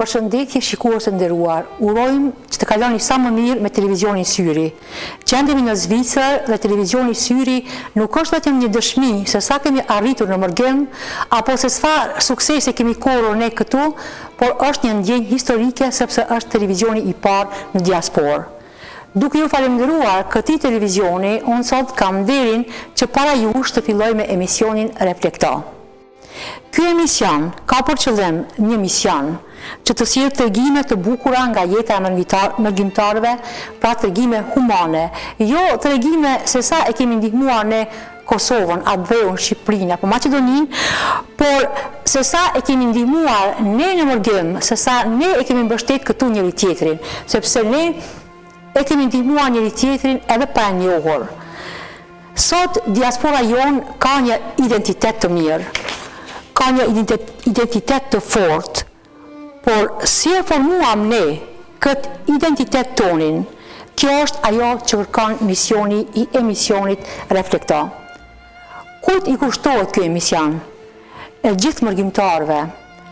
Përshëndetje shikues të nderuar, urojmë që të kaloni sa më mirë me televizionin Syri. Gjendemi në Zvicër dhe televizioni Syri nuk është vetëm një dëshmi se sa kemi arritur në mërgjem, apo se çfarë suksese kemi korrur ne këtu, por është një ndjenjë historike sepse është televizioni i parë në diasporë. Duke ju falendëruar këtij televizioni, unë sot kam nderin që para jush të filloj me emisionin Reflekto. Ky emision ka për qëllim një mision që të sjellë tregime të bukura nga jeta e mërgjimtarëve, pra tregime humane, jo tregime se sa e kemi ndihmuar ne Kosovën, Adveun, Shqipërinë apo Maqedoninë, por se sa e kemi ndihmuar ne në mërgjim, se sa ne e kemi mbështet këtu njëri tjetrin, sepse ne e kemi ndihmuar njëri tjetrin edhe pa e njohur. Sot diaspora jonë ka një identitet të mirë, ka një identitet të fortë, por si e formuam ne këtë identitet tonin, kjo është ajo që kërkon misioni i emisionit Reflekto. Kujt i kushtohet ky emision? E gjithë mërgjimtarëve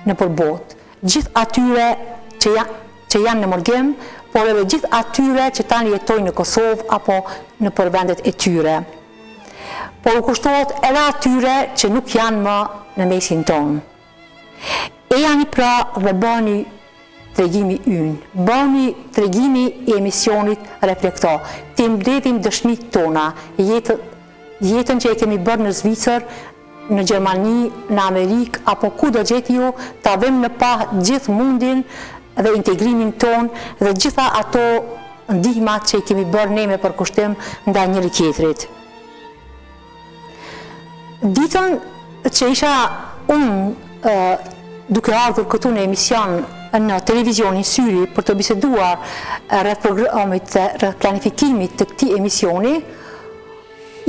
në përbot, gjithë atyre që janë në mërgjim, por edhe gjithë atyre që tani jetojnë në Kosovë apo në përvendet e tyre. Por u kushtohet edhe atyre që nuk janë më në mesin tonë. E janë pra dhe bëni tregimi ynë, bëni tregimi i emisionit Reflekto, të mbledhim dëshmitë tona, jetën që e kemi bërë në Zvicër, në Gjermani, në Amerikë, apo ku do gjeti ju, ta vëmë në pa gjithë mundin dhe integrimin ton dhe gjitha ato ndihmat që i kemi bërë ne me përkushtim ndaj njëri tjetrit. Ditën që isha unë duke ardhur këtu në emision në televizionin Syri për të biseduar rreth programit rreth planifikimit të këtij emisioni,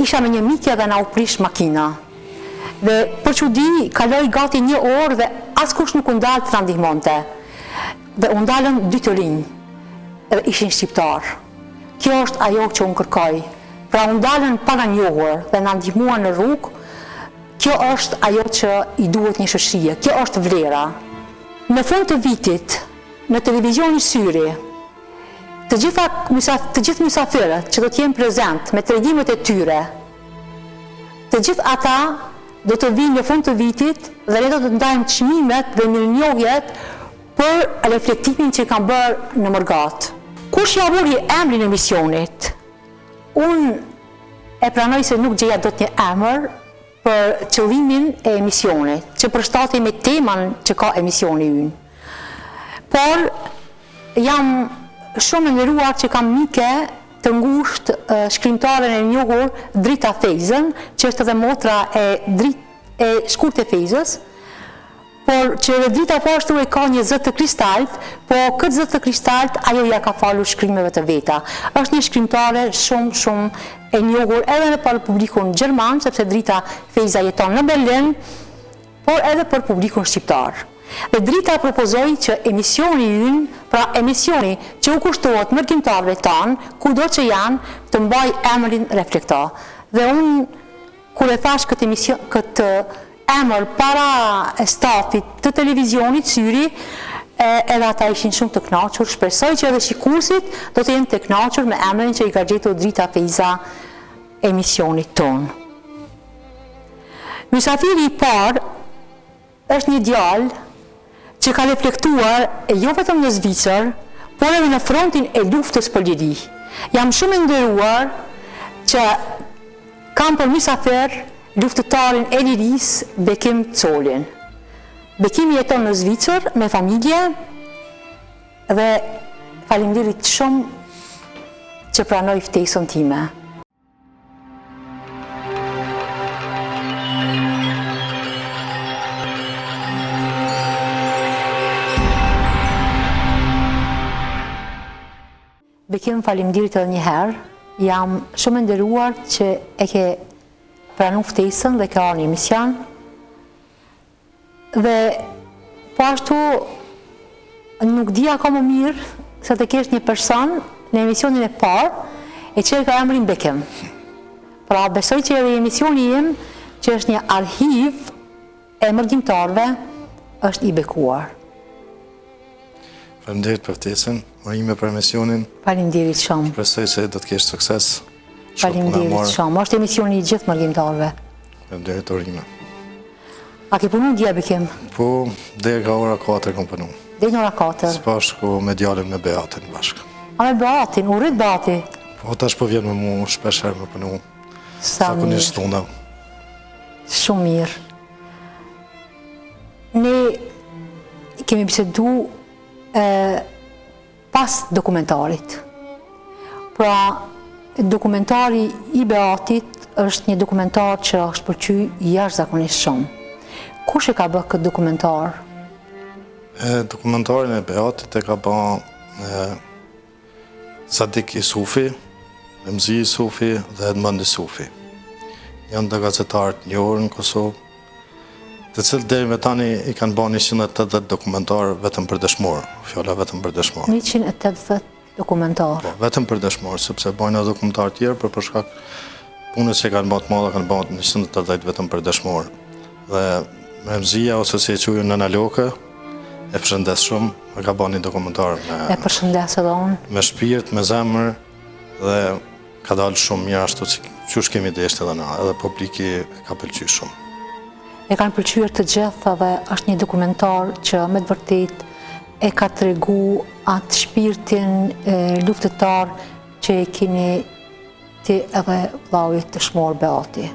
isha me një mikja dhe na u prish makina. Dhe për çudi kaloi gati 1 orë dhe askush nuk u ndal të na ndihmonte. Dhe u ndalën 2 të rinj, dhe ishin shqiptar. Kjo është ajo që unë kërkoj. Pra u ndalën pa na njohur dhe na ndihmuan në rrugë. Kjo është ajo që i duhet një shoqërie, kjo është vlera. Në fund të vitit, në televizionin Syri, të gjithë mysafirët që do të jenë prezent me tregimet e tyre, të gjithë ata do të vinë në fund të vitit dhe ne do të ndajmë çmimet dhe mirënjohjet për reflektimin që kanë bërë në Mërgat. Kush ja vuri emrin e misionit? Unë e pranoj se nuk gjeja dot një emër për qëllimin e emisionit, që përshtatej me teman që ka emisioni ynë. Por jam shumë e nderuar që kam mike të ngushtë shkrimtaren e njohur Drita Fejzën, që është edhe motra e shkurtë e Fejzës, por që edhe Drita po ashtu e ka një zë të kristalt, po këtë zë të kristalt ajo ja ka falur shkrimeve të veta. Është një shkrimtare shumë e njohur edhe për publikun gjerman, sepse Drita Fejza jeton në Berlin, por edhe për publikun shqiptar. Dhe Drita propozoi që emisioni ynë, pra emisioni që u kushtohet mërgjimtarëve tanë, kudo që janë, të mbaj emrin Reflekto. Dhe unë, kur e thash këtë emër para stafit të televizionit Syri, edhe ata ishin shumë të kënaqur. Shpresoj që edhe shikuesit do të jenë të kënaqur me emrin që i ka gjetur Drita Fejza emisionit ton. Mysafiri i parë është një djalë që ka reflektuar jo vetëm në Zvicër, por edhe në frontin e luftës për liri. Jam shumë e nderuar që kam për mysafir luftëtarin e lirisë Bekim Colin. Bekim jeton në Zvicër me familje dhe faleminderit shumë që pranoi ftesën time. Bekim, faleminderit edhe një herë. Jam shumë e nderuar që e ke pranuar ftesën dhe ka ardhur në emision. Dhe po ashtu nuk di akoma më mirë se të kesh një person në emisionin e parë e që ka emrin Bekim. Pra besoj që edhe emisioni im, që është një arhiv e mërgjimtarëve, është i bekuar. Faleminderit për ftesën, urime për emisionin. Faleminderit shumë. Shpresoj se do të kesh sukses. Faleminderit shumë. Është emisioni i gjithë marrëdhënëtarëve. Faleminderit urime. A ke punu dje Bekim? Po, deri ka ora 4 kam punu. Deri në ora 4. Bashku me djalin me Beatin bashkë. A me Beatin, u rrit Beati? Po tash po vjen me mua shpesh herë me punu. Sa mirë. Zakonisht stunda. Shumë mirë. Ne kemi bisedu pas dokumentarit. Pra, dokumentari i Beatit është një dokumentar që është pëlqyer jashtëzakonisht shumë. Kush e ka bërë këtë dokumentar? Dokumentarin e Beatit e ka bërë Sadik Isufi, Remzi Isufi dhe Edmond Isufi. Janë dhe gazetarët njohur në Kosovë, të cilët deri me tani i kanë bërë 180 dokumentar vetëm për dëshmorë, fjala vetëm për dëshmorë. 180 dokumentar. Po, vetëm për dëshmorë, sepse bojnë dokumentar tjerë për shkak punës që kanë bërë të madhe, kanë bërë 180 vetëm për dëshmorë. Dhe Remzia ose si e quajnë Nëna Lokë, e përshëndes shumë, e ka bërë një dokumentar E përshëndes edhe unë. me shpirt, me zemër dhe ka dalë shumë mirë ashtu që kemi deshtë edhe na, edhe publiki ka pëlqyer shumë. E kanë pëlqyer të gjithë dhe është një dokumentar që me të vërtet e ka tregu atë shpirtin luftëtar që e keni ti edhe vllaujt të shmor Beati.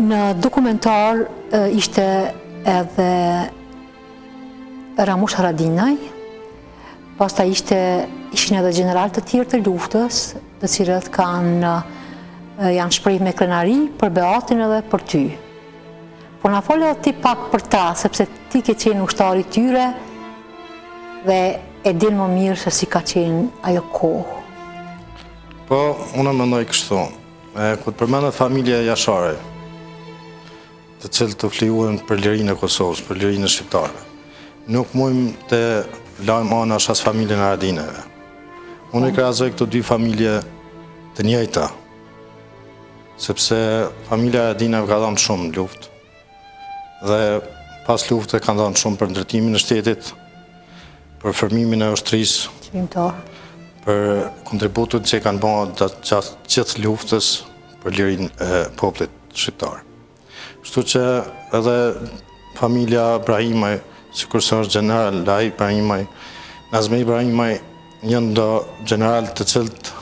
Në dokumentar ishte edhe Ramush Haradinaj, pastaj ishin edhe gjeneral të tjerë të luftës, të cilët janë shprehur me krenari për Beatin edhe për ty. Po na fole edhe ti pak për ta, sepse ti ke qenë ushtari i tyre dhe e din më mirë se si ka qenë ajo kohë. Po, unë mendoj kështu. Kur përmendet familja Jashare, të cilët të flijuan për lirinë e Kosovës, për lirinë e shqiptarëve, nuk mujmë të lajmë anash as familjen e Haradinajve. Unë i krahasoj këto dy familje të njëjta, sepse familja e Haradinajve ka dhënë shumë në luftë dhe pas luftës kanë dhënë shumë për ndërtimin e shtetit, për formimin e ushtrisë, Qërimtar. për kontributut që kanë bërë gjatë gjithë luftës për lirinë e popullit shqiptar. Kështu që edhe familja Ibrahimaj, sikurse është general Laj Ibrahimaj, Nazme Ibrahimaj, janë ndo general të cilët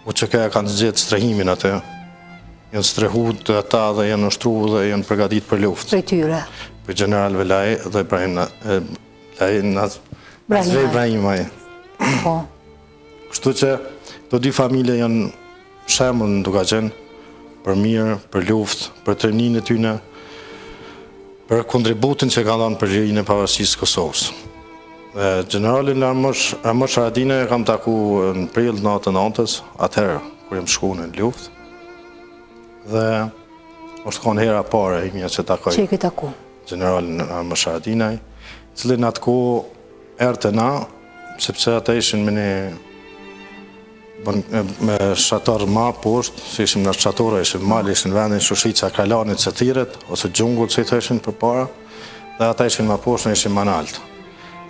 UÇK-ja kanë zgjedhë strehimin atë, janë strehu të ata dhe janë ushtru dhe janë përgatit për luftë. Prej tyre. Për generalve Laj dhe Nazme Ibrahimaj. Po. Kështu që të dy familje janë shembull në duka qenë për mirë, për luftë, për trajnimin e tyre, për kontributin që kanë dhënë për lirinë e pavarësisë së Kosovës. Generalin Ramush Haradinaj kam taku në prill 99-s, atëherë kur jam shkuar në luftë. Dhe është konë hera pare imja që takoj Që e ke taku? generalin Ramush Haradinaj, i cili në atë kohë erdhte na, sepse ata ishin me shator ma poshtë, se ishim në shatore, ishim mal, ishin vendin Shushica, Kralanit, Cetiret, ose Gjungull, që i thëshin për para, dhe ata ishin ma poshtë, në ishim ma naltë.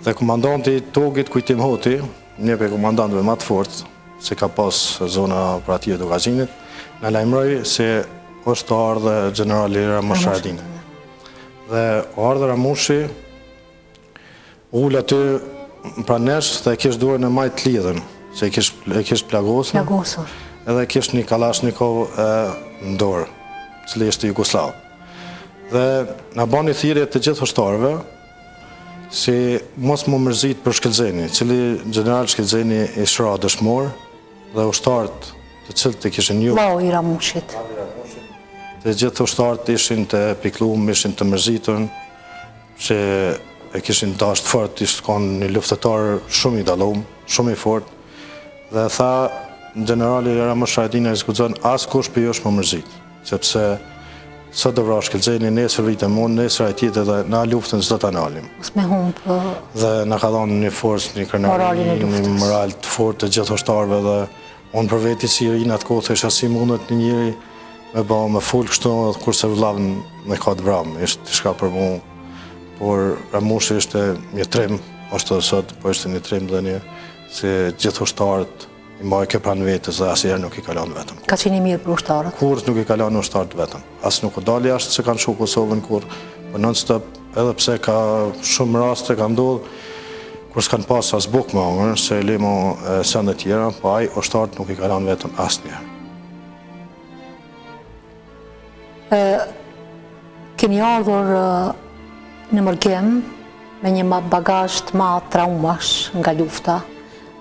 Dhe komandanti Togit Kujtim Hoti, një për komandantëve ma të fortë, që ka pas zona operative të Gazinit, në lajmëroj se është ardhe generali Ramush Haradinaj. Dhe ardhe Ramushi, ullë aty pra nesh dhe kish duhet në majtë lidhen, se e kish plagosën, edhe kish një Kalashnikov në dorë, cili ishte Jugoslav. Dhe në bani thirrje të gjithë ushtarëve, si mos më mërzit për Shkelzeni, cili general Shkelzeni i shra dëshmor, dhe ushtarët të cilët të kishin një... Vlau i Ramushit. Të gjithë ushtarët ishin të piklum, ishin të mërzitën, që e kishin dashtë fort, ishtë konë një luftetar shumë i dalum, shumë i fort, dhe tha, generali Ramush Haradinaj zguxon as kush për josh më mërzit, sepse sot do vrash Shkelzeni, nesër vitë e mund, nesër ai tjetër dhe na luftën s'do ta nalim. S'me humbë. Dhe na ka dhënë një forcë, një krenari, një moral të fortë të gjithë ushtarëve dhe unë për veti si rinë atë kohë thesha si mundet një njëri me ba me full kështu, kurse vëllavën me ka të vramë, ishte shka për mu, por Ramushi ishte mjetrim, ashtu edhe sot, po ishte një trim dhe një, se gjithë ushtarët i maj ke pranë vetës dhe asnjëherë nuk i kalon vetëm. Ka qenë i mirë për ushtarët. Kur nuk i kalon ushtarët vetëm. As nuk u dali jashtë se kanë shku Kosovën kur, po non-stop, edhe pse ka shumë raste ka ndodhur kur s'kan pas as buk me hongër, se lemo sende tjera, po ai ushtarët nuk i kalon vetëm asnjëherë. Keni ardhur në Mërgem me një bagazh të madh traumash nga lufta,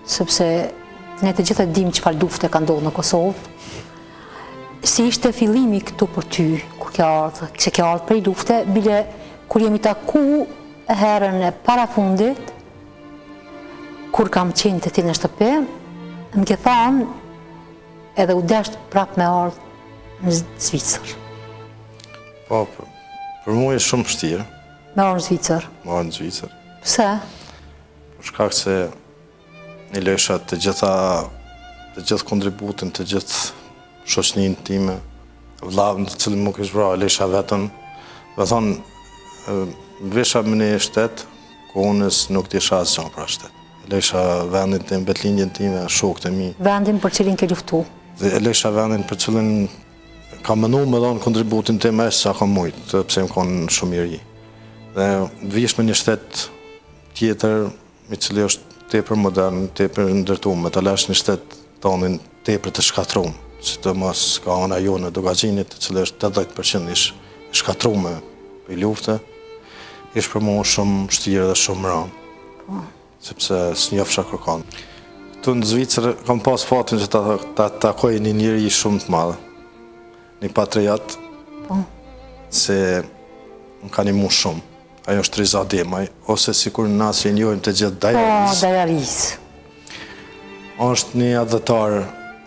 sepse ne të gjithë e dim çfarë lufte ka ndodhur në Kosovë. Si ishte fillimi këtu për ty, kur ke ardhur, se ke ardhur prej lufte, bile kur jemi taku herën e parafundit, kur kam qenë të ti në shtëpi, më ke thënë edhe u desht prap me ardhur në Zvicër. Po, për mua është shumë vështirë. Me ardhur në Zvicër. Me ardhur në Zvicër. Pse? Për shkak se i lësha të gjithë kontributin, të gjithë shoqëninë time, vllavën të cilën më kishte vrarë, lësha vetëm. Do thonë, vesha më në shtet, ku unës nuk disha asgjë për shtet. Lësha vendin tim, betlinjën time, shokët e mi. Vendin për cilin ke luftu. Dhe lësha vendin për cilin kam mënu me dhënë kontributin tim e sa kam mujtë, pse më konë shumë i ri. Dhe vish me një shtet tjetër, i cili është tepër modern, tepër ndërtuar, me të lash një shtet tonin tepër të shkatruar, sidomos ka ana jone Dogaxhinit, e cila është 80% i shkatruar për lufte, ishte për mua shumë vështirë dhe shumë rëndë, sepse s'njofsha kërkon. Këtu në Zvicër kam pas fatin që ta takoj një njeri shumë të madh, një patriot, se më ka një shumë. Ajo është Riza Demaj, ose sikur nas që njohim të gjithë Dajaris. Po, Dajaris. Është një adhëtar,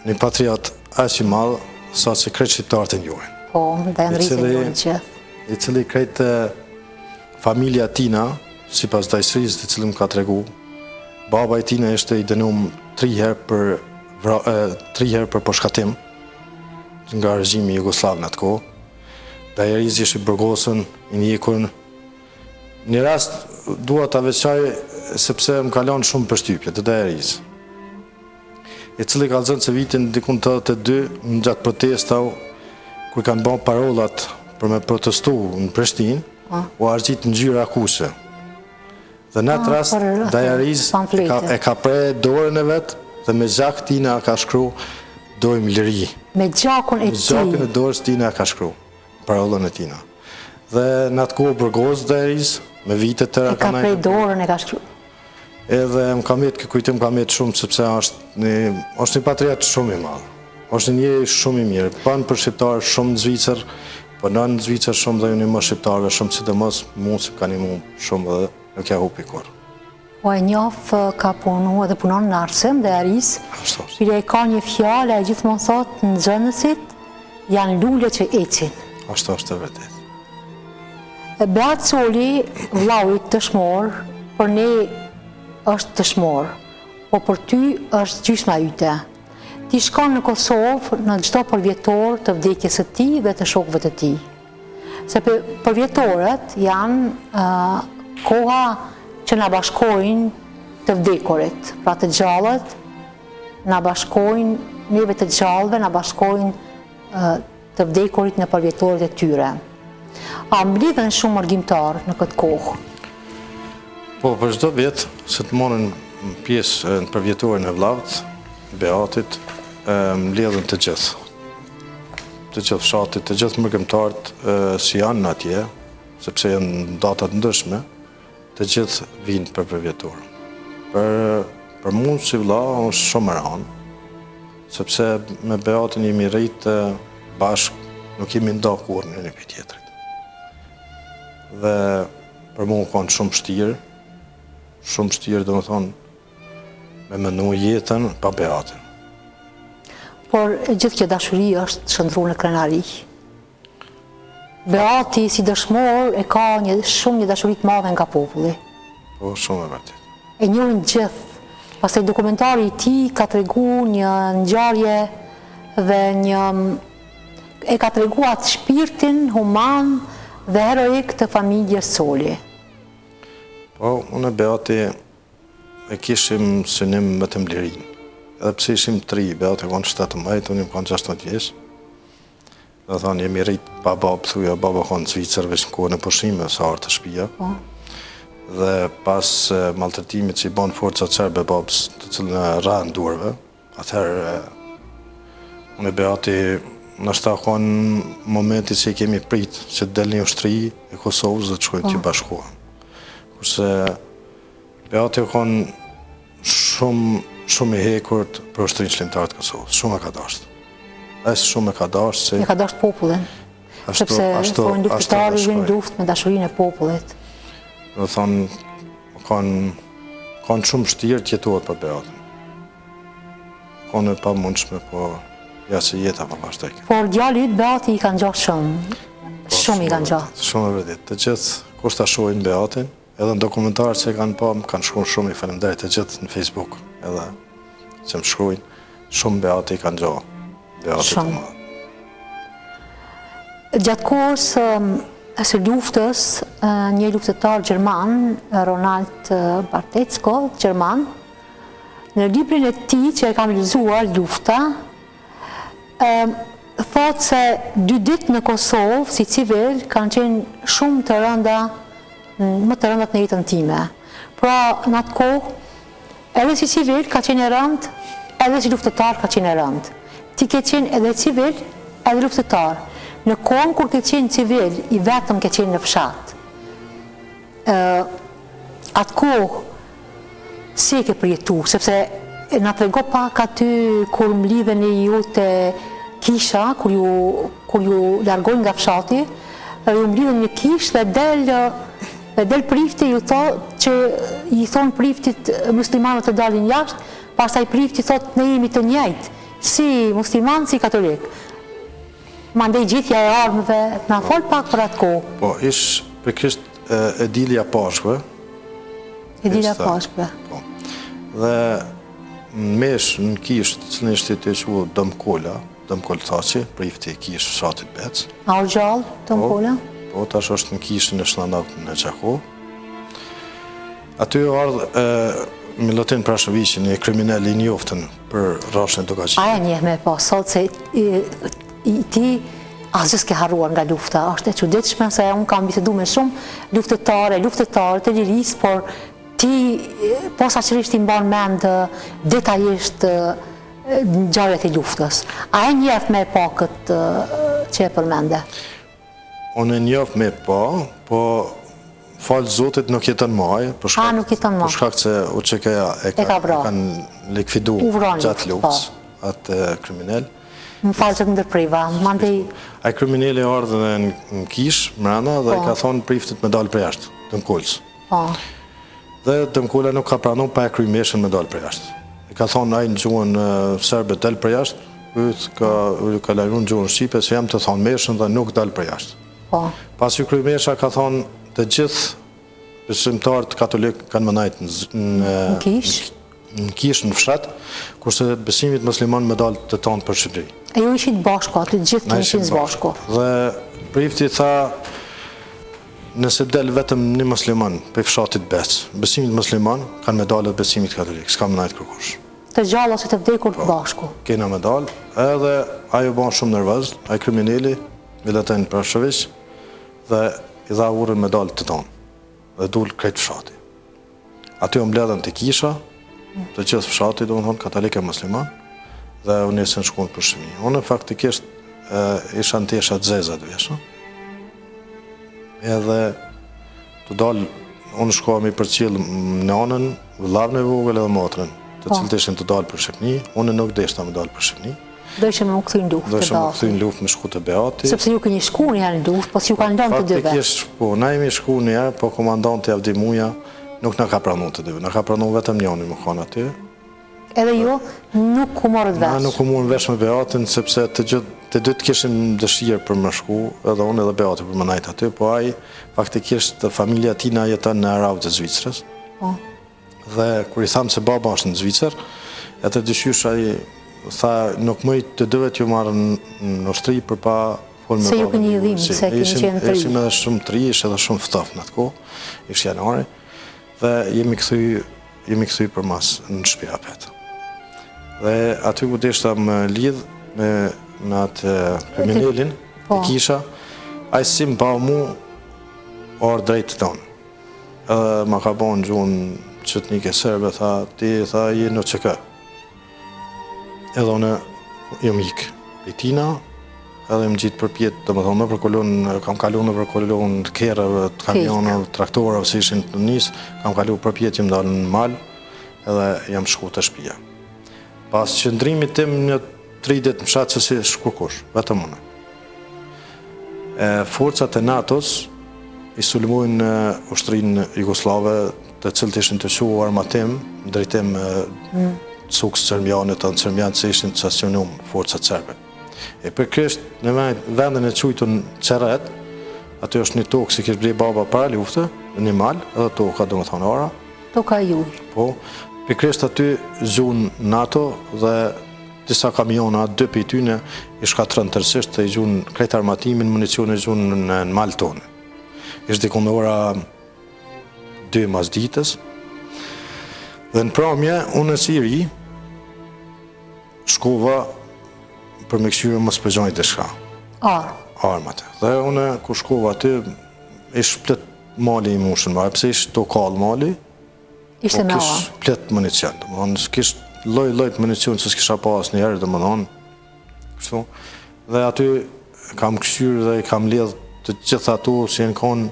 një patriot aq i madh, sa që krejt shqiptarët e njohin. Po, Dajaris e njohin gjithë. I cili krejt familja tina, sipas dajsërisë të cilën më ka tregu, baba i tina ishte i dënuar 3 herë për përshkatim nga regjimi Jugoslav në atë kohë. Dajaris ishte i burgosën, i njekur. Një rast dua ta veçaj sepse më ka lënë shumë përshtypje të Dajaris, i cili ka thënë se vitin dikun 82 në gjatë protestave kur kanë bërë parollat për me protestu në Prishtinë, u argjit në ngjyra akuse. Dhe në atë rast Dajaris e ka pre dorën e vet dhe me gjak tina ka shkru dojmë liri. Me gjakun e tij. Me gjakun e dorës tina ka shkru parollën e tina. Dhe në atë kohë burgos Dajaris, me vitet tëra e ka prej dorën e ka shkru. Edhe më ka metë, kujtim ka metë shumë, sepse është një patriot shumë i madh. Është një njeri shumë i mirë, panë për shqiptarë shumë në Zvicër, po në Zvicër shumë dhe unë më shqiptarëve shumë, sidomos mund se ka një mund shumë dhe nuk ja hupi kur. Po e njoh ka punu edhe punon në Arsim dhe Aris, bile ka një fjalë e gjithmonë thot në Xhenesit, janë lule që ecin. Ashtu është e vërtet. Beat Soli, vllavit dëshmor, për ne është dëshmor, po për ty është gjysma yte. Ti shkon në Kosovë në çdo përvjetor të vdekjes së tij dhe të shokëve të tij. Se përvjetorët janë koha që na bashkojnë të vdekurit, pra të gjallët, na bashkojnë neve të gjallëve, na bashkojnë të vdekurit në përvjetorit e tyre. A mblidhen shumë mërgjimtar në këtë kohë? Po, për çdo vjet, se të morën pjesë në përvjetorin e vllavit, Beatit, mbledhen të gjithë. Të gjithë fshatit, të gjithë mërgjimtarët si janë atje, sepse janë datat ndryshme, të gjithë vinë për përvjetor. Për mund si vlla është shumë rëndë, sepse me Beatin jemi rritë bashkë, nuk jemi nda kur në një për tjetërit. Dhe për mu kanë shumë shtirë, do më thonë, me mënu jetën pa Beatin. Por gjithë kjo dashuri është shëndru në krenari. Beati si dëshmor e ka shumë një dashuri të madhe nga populli. Po, shumë e vërtet. E njohin gjithë. Pastaj dokumentari i tij ka tregu një ngjarje dhe e ka tregu atë shpirtin human dhe heroik të familjes Soli. Po, unë e Beati e kishim synim me të mlirin. Edhe pse ishim 3, Beati konë 17, unë konë 16 vjeç. Dhe thonë, jemi rritë pa babë, thuja, baba konë Zvicër, veç në kohën e pushime, sa artë të shpia. Dhe pas maltretimit që i banë forcat serbe babës, të cilën e ra në durve, atëherë unë e Beati nështë ta konë momenti që i kemi pritë që të delë një ushtri e Kosovës dhe të shkojnë të bashkohen. Kurse Beati konë shumë i hekurt për ushtrinë qëllimtarë të Kosovës, shumë e ka dashtë. Esë shumë e ka dashtë se... E ka dashtë popullin, sepse thonë luftëtarë vinë luftë me dashurinë e popullit. Dhe thonë, kanë shumë shtirë të jetohet për Beatin. Kanë e pa mundshme, po ja se jeta pa pashtek. Por djali ytë Beati i kanë gjatë shumë, shumë i kanë gjatë. Shumë e vërtet. Të gjithë kur ta shohin Beatin, edhe në dokumentarët që kanë pa, më kanë shkruar shumë i faleminderit të gjithë në Facebook, edhe që më shkruajnë, shumë Beati i kanë gjatë. Beati të madh. Gjatë kohës së luftës, një luftëtar gjerman, Ronald Bartecko, gjerman, në librin e tij që e kam lexuar, Lufta, thotë se 2 ditë në Kosovë, si civil, kanë qenë shumë të rënda, më të rëndat në jetën time. Pra, në atë kohë, edhe si civil ka qenë e rënd, edhe si luftëtar ka qenë e rënd. Ti ke qenë edhe civil, edhe luftëtar. Në kohën kur ke qenë civil, i vetëm ke qenë në fshat. Atë kohë, si e ke përjetu, sepse na trego pak aty kur më lidhen e ju të kisha, kur ju largojnë nga fshati, ju më lidhen në kish dhe del prifti, ju thotë që i thonë priftit muslimanët të dalin jashtë, pastaj prifti thotë ne jemi të njëjtë, si musliman, si katolik. Mandej gjithja e armëve, na fol pak për atë kohë. Po, ish për kështë edilja pashkve. Edilja pashkve. Po. Dhe në mesh, në kishë, të cilën ishte të që Dëmkolla, Dëmkoll Thaci, prifti i kishë fshatit Bec. A u gjallë, Dëmkolla? Po, tash është në kishën e Shnanavt në Qako. Aty ardhë Milutin Prashëviqi, një kriminal i njoftën për rrashën e Dogaqit. Aja njeh me po, sot se ti asgjë s'ke harruar nga lufta, është e çuditshme se unë kam bisedu me shumë luftëtare të lirisë, por ti posaçërisht i mban mend detajisht ngjarjet e luftës. A e njeh me po këtë që e përmende? Unë e njeh me po falë Zotit nuk jeton më, nuk jeton më. Për shkak se UÇK-ja e kanë likvidu gjatë luftës atë kriminal. Më falë që të ndërpriva, mandej... A kriminali ardhë në kish, mrena, dhe ka thonë priftit me dalë për jashtë, Dëmkollës. Dhe Dëmkolla nuk ka pranu pa e krymeshën me dalë për jashtë. Ka thonë ajë në gjuhën serbe dalë për jashtë, ka lajru në gjuhën shqipe, se jam të thonë meshën dhe nuk dalë për jashtë. Pas ju krymesha ka thonë të gjithë besimtarët katolikë kanë më najtë në kish, në fshat, kurse besimit musliman me dalë të tonë për Shqipëri. E ju ishit bashko, të gjithë të ishin bashko. Dhe prifti tha, nëse del vetëm një musliman për fshatit Bec, besimit musliman kanë me dalë dhe besimit katolik, s'ka më najtë kërkush. Të gjalla ose të vdekur bashko. Kena me dalë, edhe ajo banë shumë nervëz, ajo kriminali, Milutin Prashëviq, dhe i dha urën me dalë të tonë, dhe dulë krejt fshati. Aty o mbledhen të kisha, të gjithë fshati, do më thonë, katolik e musliman, dhe unë nesën shkunë për shëmi. Unë faktikisht isha në tesha të zezat veshë, edhe të dalë, unë shkohemi për cilë nënën, vëllavën e vogël edhe motrën, të cilë të ishin të dalë për Shqipni, unë nuk deshta me dalë për Shqipni. Dojshë me më këthy në luft të Beati. Dojshë me këthy në luft me shku të Beati. Sepse ju këni shku një në luft, po si ju kanë ndonë të dyve. Faktikisht, po, na jemi shku një, po komandant të Javdi Muja nuk na ka pranu të dyve, na ka pranu vetëm njëni më konë aty. Edhe ju nuk u morët vesh? Na nuk u morën vesh me Beatin, sepse të dy të kishim dëshirë për më shku, edhe unë edhe Beati për më najtë aty, po ai faktikisht familja tina jeton në Aravë të Zvicrës. Dhe kur i thamë se baba është në Zvicër, atë dyshysh ai tha nuk mëj të dyve t'ju marrën në ushtri për pa folë me babën. Se ju këni dhim, se këni qenë të ri. Ishim edhe shumë të ri, ishë edhe shumë ftaf në atë kohë, ishë janari. dhe jemi kthy për mas në shtëpi apet. Dhe aty ku deshta më lidh me atë kriminalin e kisha, ai si më pa mu orë drejt tonë. Edhe ma ka bon gjuhën qëtnike serbe, ti je në QK. Edhe une jam ik i tina, edhe më gjitë përpjet, dhe më thonë, kam kalu në për kolon të kerëve, të kamionëve, traktorëve, si ishin të njësë, kam kalu përpjet, jam dalë në malë, edhe jam shku të shtëpia. Pas qëndrimit tim një 3 ditë më shatë se si shku kush, vetëm une. Forcat e NATO-s i sulmojnë ushtrinë Jugoslave, të cilët ishin të quar armatim, drejtim cukës Serbianit, të Serbianit se ishin të stacionum forcat serbe. E për kështë në vendin e qujtun Qeret, aty është një tokë si kështë blej baba para lufte, një malë, edhe toka do më thonë ora. Toka juj. Po, për kështë aty zhunë NATO dhe disa kamiona, 2 për i tyne, i shkatrën tërsisht dhe i zhunë krejt armatimin, municion i zhunë në malë tonë. Ishtë dikon ora 2 mas ditës. Dhe në pramje, unë e Siri, shkova për me këshyre më spëgjojnë të shka. Armat. Dhe une, ku shkova aty, ishtë plet mali i mushën, pëse ishtë to kalë mali, ishte me kishtë plet municion. Kishtë lojt municion që s'kisha pas njerë, dhe më thonë, kështu. Dhe aty kam këshyre dhe kam lidhë të gjitha ato, si jenë konë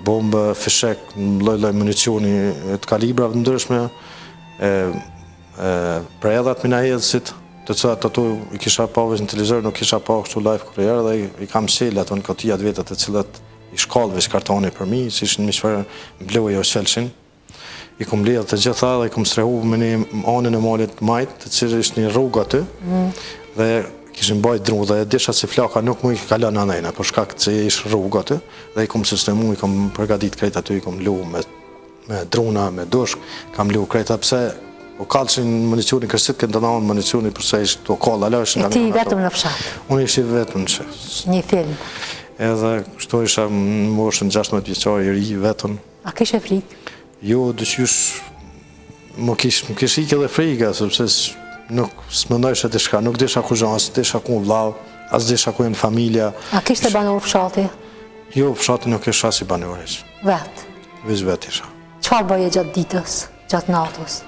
bombë, fishek, loj municioni të kalibrave të ndryshme, predhat mina edhësit, të cilat ato i kisha pa veç në televizor, nuk kisha pa kështu live kurrierë dhe i kam qelë ato në kotijat vetat të cilat i shkallë veç kartoni për mi, si ishën mishfarë mbleuje o qelshin. I kom ledhë të gjitha dhe i kom strehu me një anën e malit majt, të cilë ishtë një rrugë aty, dhe kishin bajt dru dhe disha si flaka nuk mu i kalan në anajna, për shkak që ishtë rrugë aty, dhe i kom sistemu, i kom përgadit krejt aty, i kom lu me druna, me dushk, kam lu krejt apse, o kalëshin municioni kërësit kënë të naon municioni përse ishtë të kallë alëshin. E ti vetëm në fshat? Unë ishtë vetëm në fshat. Një film? Edhe kështu isha në moshën 16 vjeqar i ri vetëm. A kishe frikë? Jo, dëqysh më kish ike dhe frika, sepse nuk s'mëndojshë të shka, nuk disha ku zhanë, as disha ku në vlau, as disha ku në familja. A kishte banor fshati? Jo, fshati nuk isha si banorish. Vetë? Viz vetë isha. Qfar bëje gjatë ditës, gjatë natës?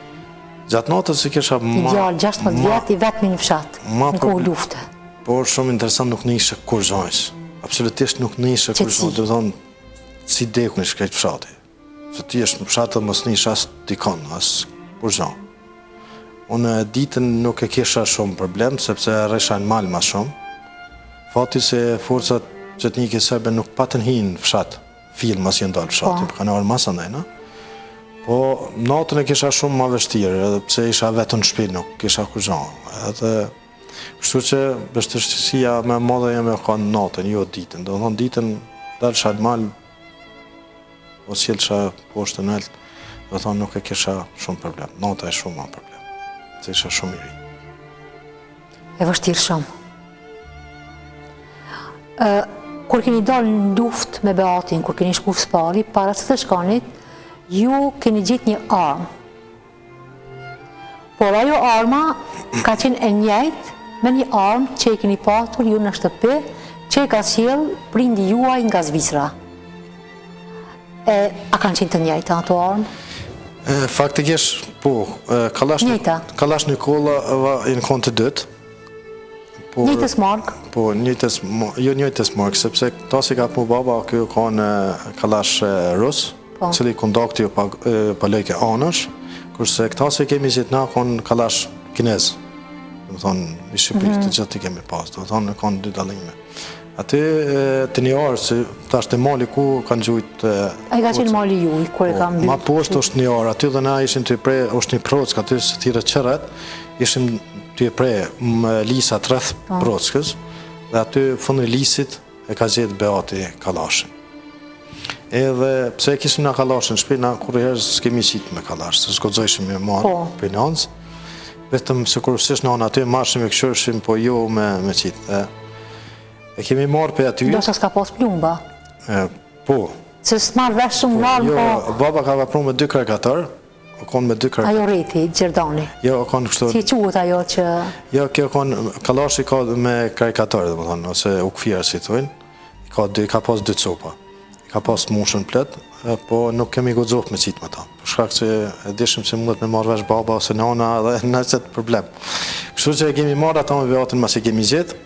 Gjatë natës si kisha ideal, 16 vjetë i vetëmi në fshatë, në kohë lufte. Por shumë interesant nuk në ishe kur zhajës. Absolutisht nuk në ishe kur zhajës. Dhe thonë, si deku në shkrejt fshati. Se ti është në fshatë mos në ishe as dikon, as kur zhajë. Unë ditën nuk e kisha shumë problem, sepse resha në malë ma shumë. Fati se forcat që të një serbe nuk patën hinë fshatë, filë mas jenë dalë fshatë, për kanë arë masa ndajna. Po, natën e kisha shumë ma vështirë, edhe pse isha vetën në shpi, nuk kisha ku zhanë. Edhe, kështu që vështërësia me madhe jeme ka në natën, jo ditën. Do thonë ditën, dalë shalë malë, o s'jelë sha poshtë në eltë, do thonë nuk e kisha shumë problem. Nata e shumë ma problem, se isha shumë i ri. E vështirë shumë. Kur keni dalë në luft me Beatin, kur keni shku Spari, para së të shkanit, ju keni gjitë një armë. Por ajo arma ka qenë e njëjtë me një armë që e keni patur ju në shtëpi, që e ka sjellë prindi juaj nga Zvicra. A kanë qenë të njëjta ato armë? Faktikisht, po. Kalash Nikola i në kontë të dytë. Njëjtës markë? Po, jo njëjtës markë, sepse ta si ka mu baba, kjo ka në kalash rusë, cili kondakti pa lejke anësh, kurse këta se kemi zhitë na konë kalash kinez. Dhe më thonë, i Shqipëri të gjithë të kemi pas, dhe më thonë, konë 2 dalime. Ati të një arë, se ta është e mali ku kanë gjujtë... A i ka qenë mali juj, kur e ka mbytë? Ma poshtë është një arë, aty dhe na ishim të i prej, është një prock, aty së tire qëret, ishim të i prej më lisat rreth prockës, dhe aty fundë lisit e ka gjithë Beati kalashin. Edhe pse kishim na kalashin në shpi, na kur herë s'kemi qitë me kalash, se s'kodzojshim me marë për nënës, vetëm se kur s'esh në anë aty, marshim e këshërshim, po jo me qitë. E kemi marë për aty... Do sa s'ka pas plumba? Po, Se s'marrë vesh shumë larmë, Jo, baba ka vepruar me 2 karikator, o konë me 2 karikator. ajo reti, Gjerdani. Jo, o konë kështu. Si e quhet ajo që... Jo, kjo konë kallashi ka me karikator, domethënë, ose ukfira si thonë. Ka pas 2 copa. Ka pas mushën plot, po nuk kemi guxoft me qitë me ta. Për shkak që e dishim se mundet me marrë vesh baba ose nana dhe nëse problem. Kështu që e kemi marrë ata me Beatin mas e kemi gjetë.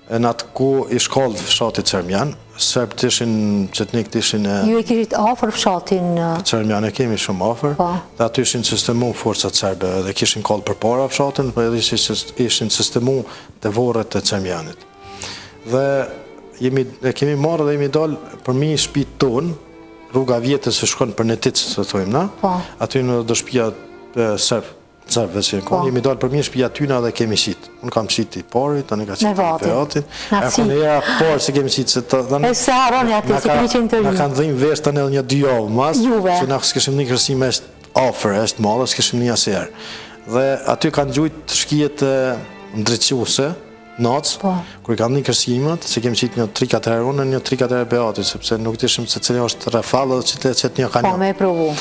Në atë ku i shkallë fshatit Cermian, Serbët ishin, qetnik ishin... Ju e kishit afër fshatin... Cermian e kemi shumë afër, dhe aty ishin sistemu forcat serbe dhe kishin kallë për para fshatin, për edhe ishin sistemu të vorët të Cermianit. Dhe e kemi marrë dhe jemi dalë për mi shtëpitë tonë, rruga vjetës që shkon për Netic, se thojmë na, aty në do shtëpia Serbëve që në jemi dalë për mi shtëpia tyna dhe kemi qitë. Unë kam qitë i pari, tani ka qitë i Beatin. E kone ja parë që kemi qitë, se të... E se haroni ati, se kemi qenë të rinj. Në kanë dhimë vesh të në edhe një 2 javë mas, që na s'kishim një kërësime është afer, është madhe, s'kishim një aserë. Dhe aty kanë gjujtë shkijet ndrequse, nacë, kër i kanë një kërësimet, se kemi qitë një 3-4 herë unë, një 3-4 herë Beatit, sepse nuk dishim se cilë është rafalë dhe qëtë një kanjo. Po, me e provu.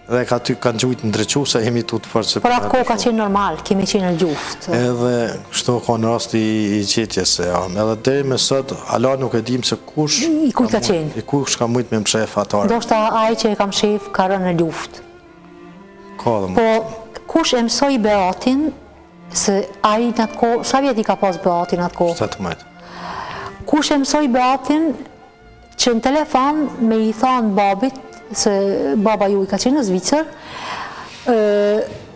Dhe ka ty kanë gjujtë ndrequse, jemi tu të forë. Por atë kohë ka qenë normal, kemi qenë në gjuftë. Edhe kështu ka në rast i qetjes se jam. Edhe deri me sot, ala nuk e dim se kush... I kush ka qenë? I kush ka mujtë me më shef atarë. Ndoshta ai që e kam shef ka rënë në luftë. Ka dhe Po, kush e mësoj Beatin, se ai në atë kohë, sa vjet i ka pas Beatin atë kohë? 17. Kush e mësoj Beatin që në telefon me i thanë babit, se baba ju i ka qenë në Zvicër,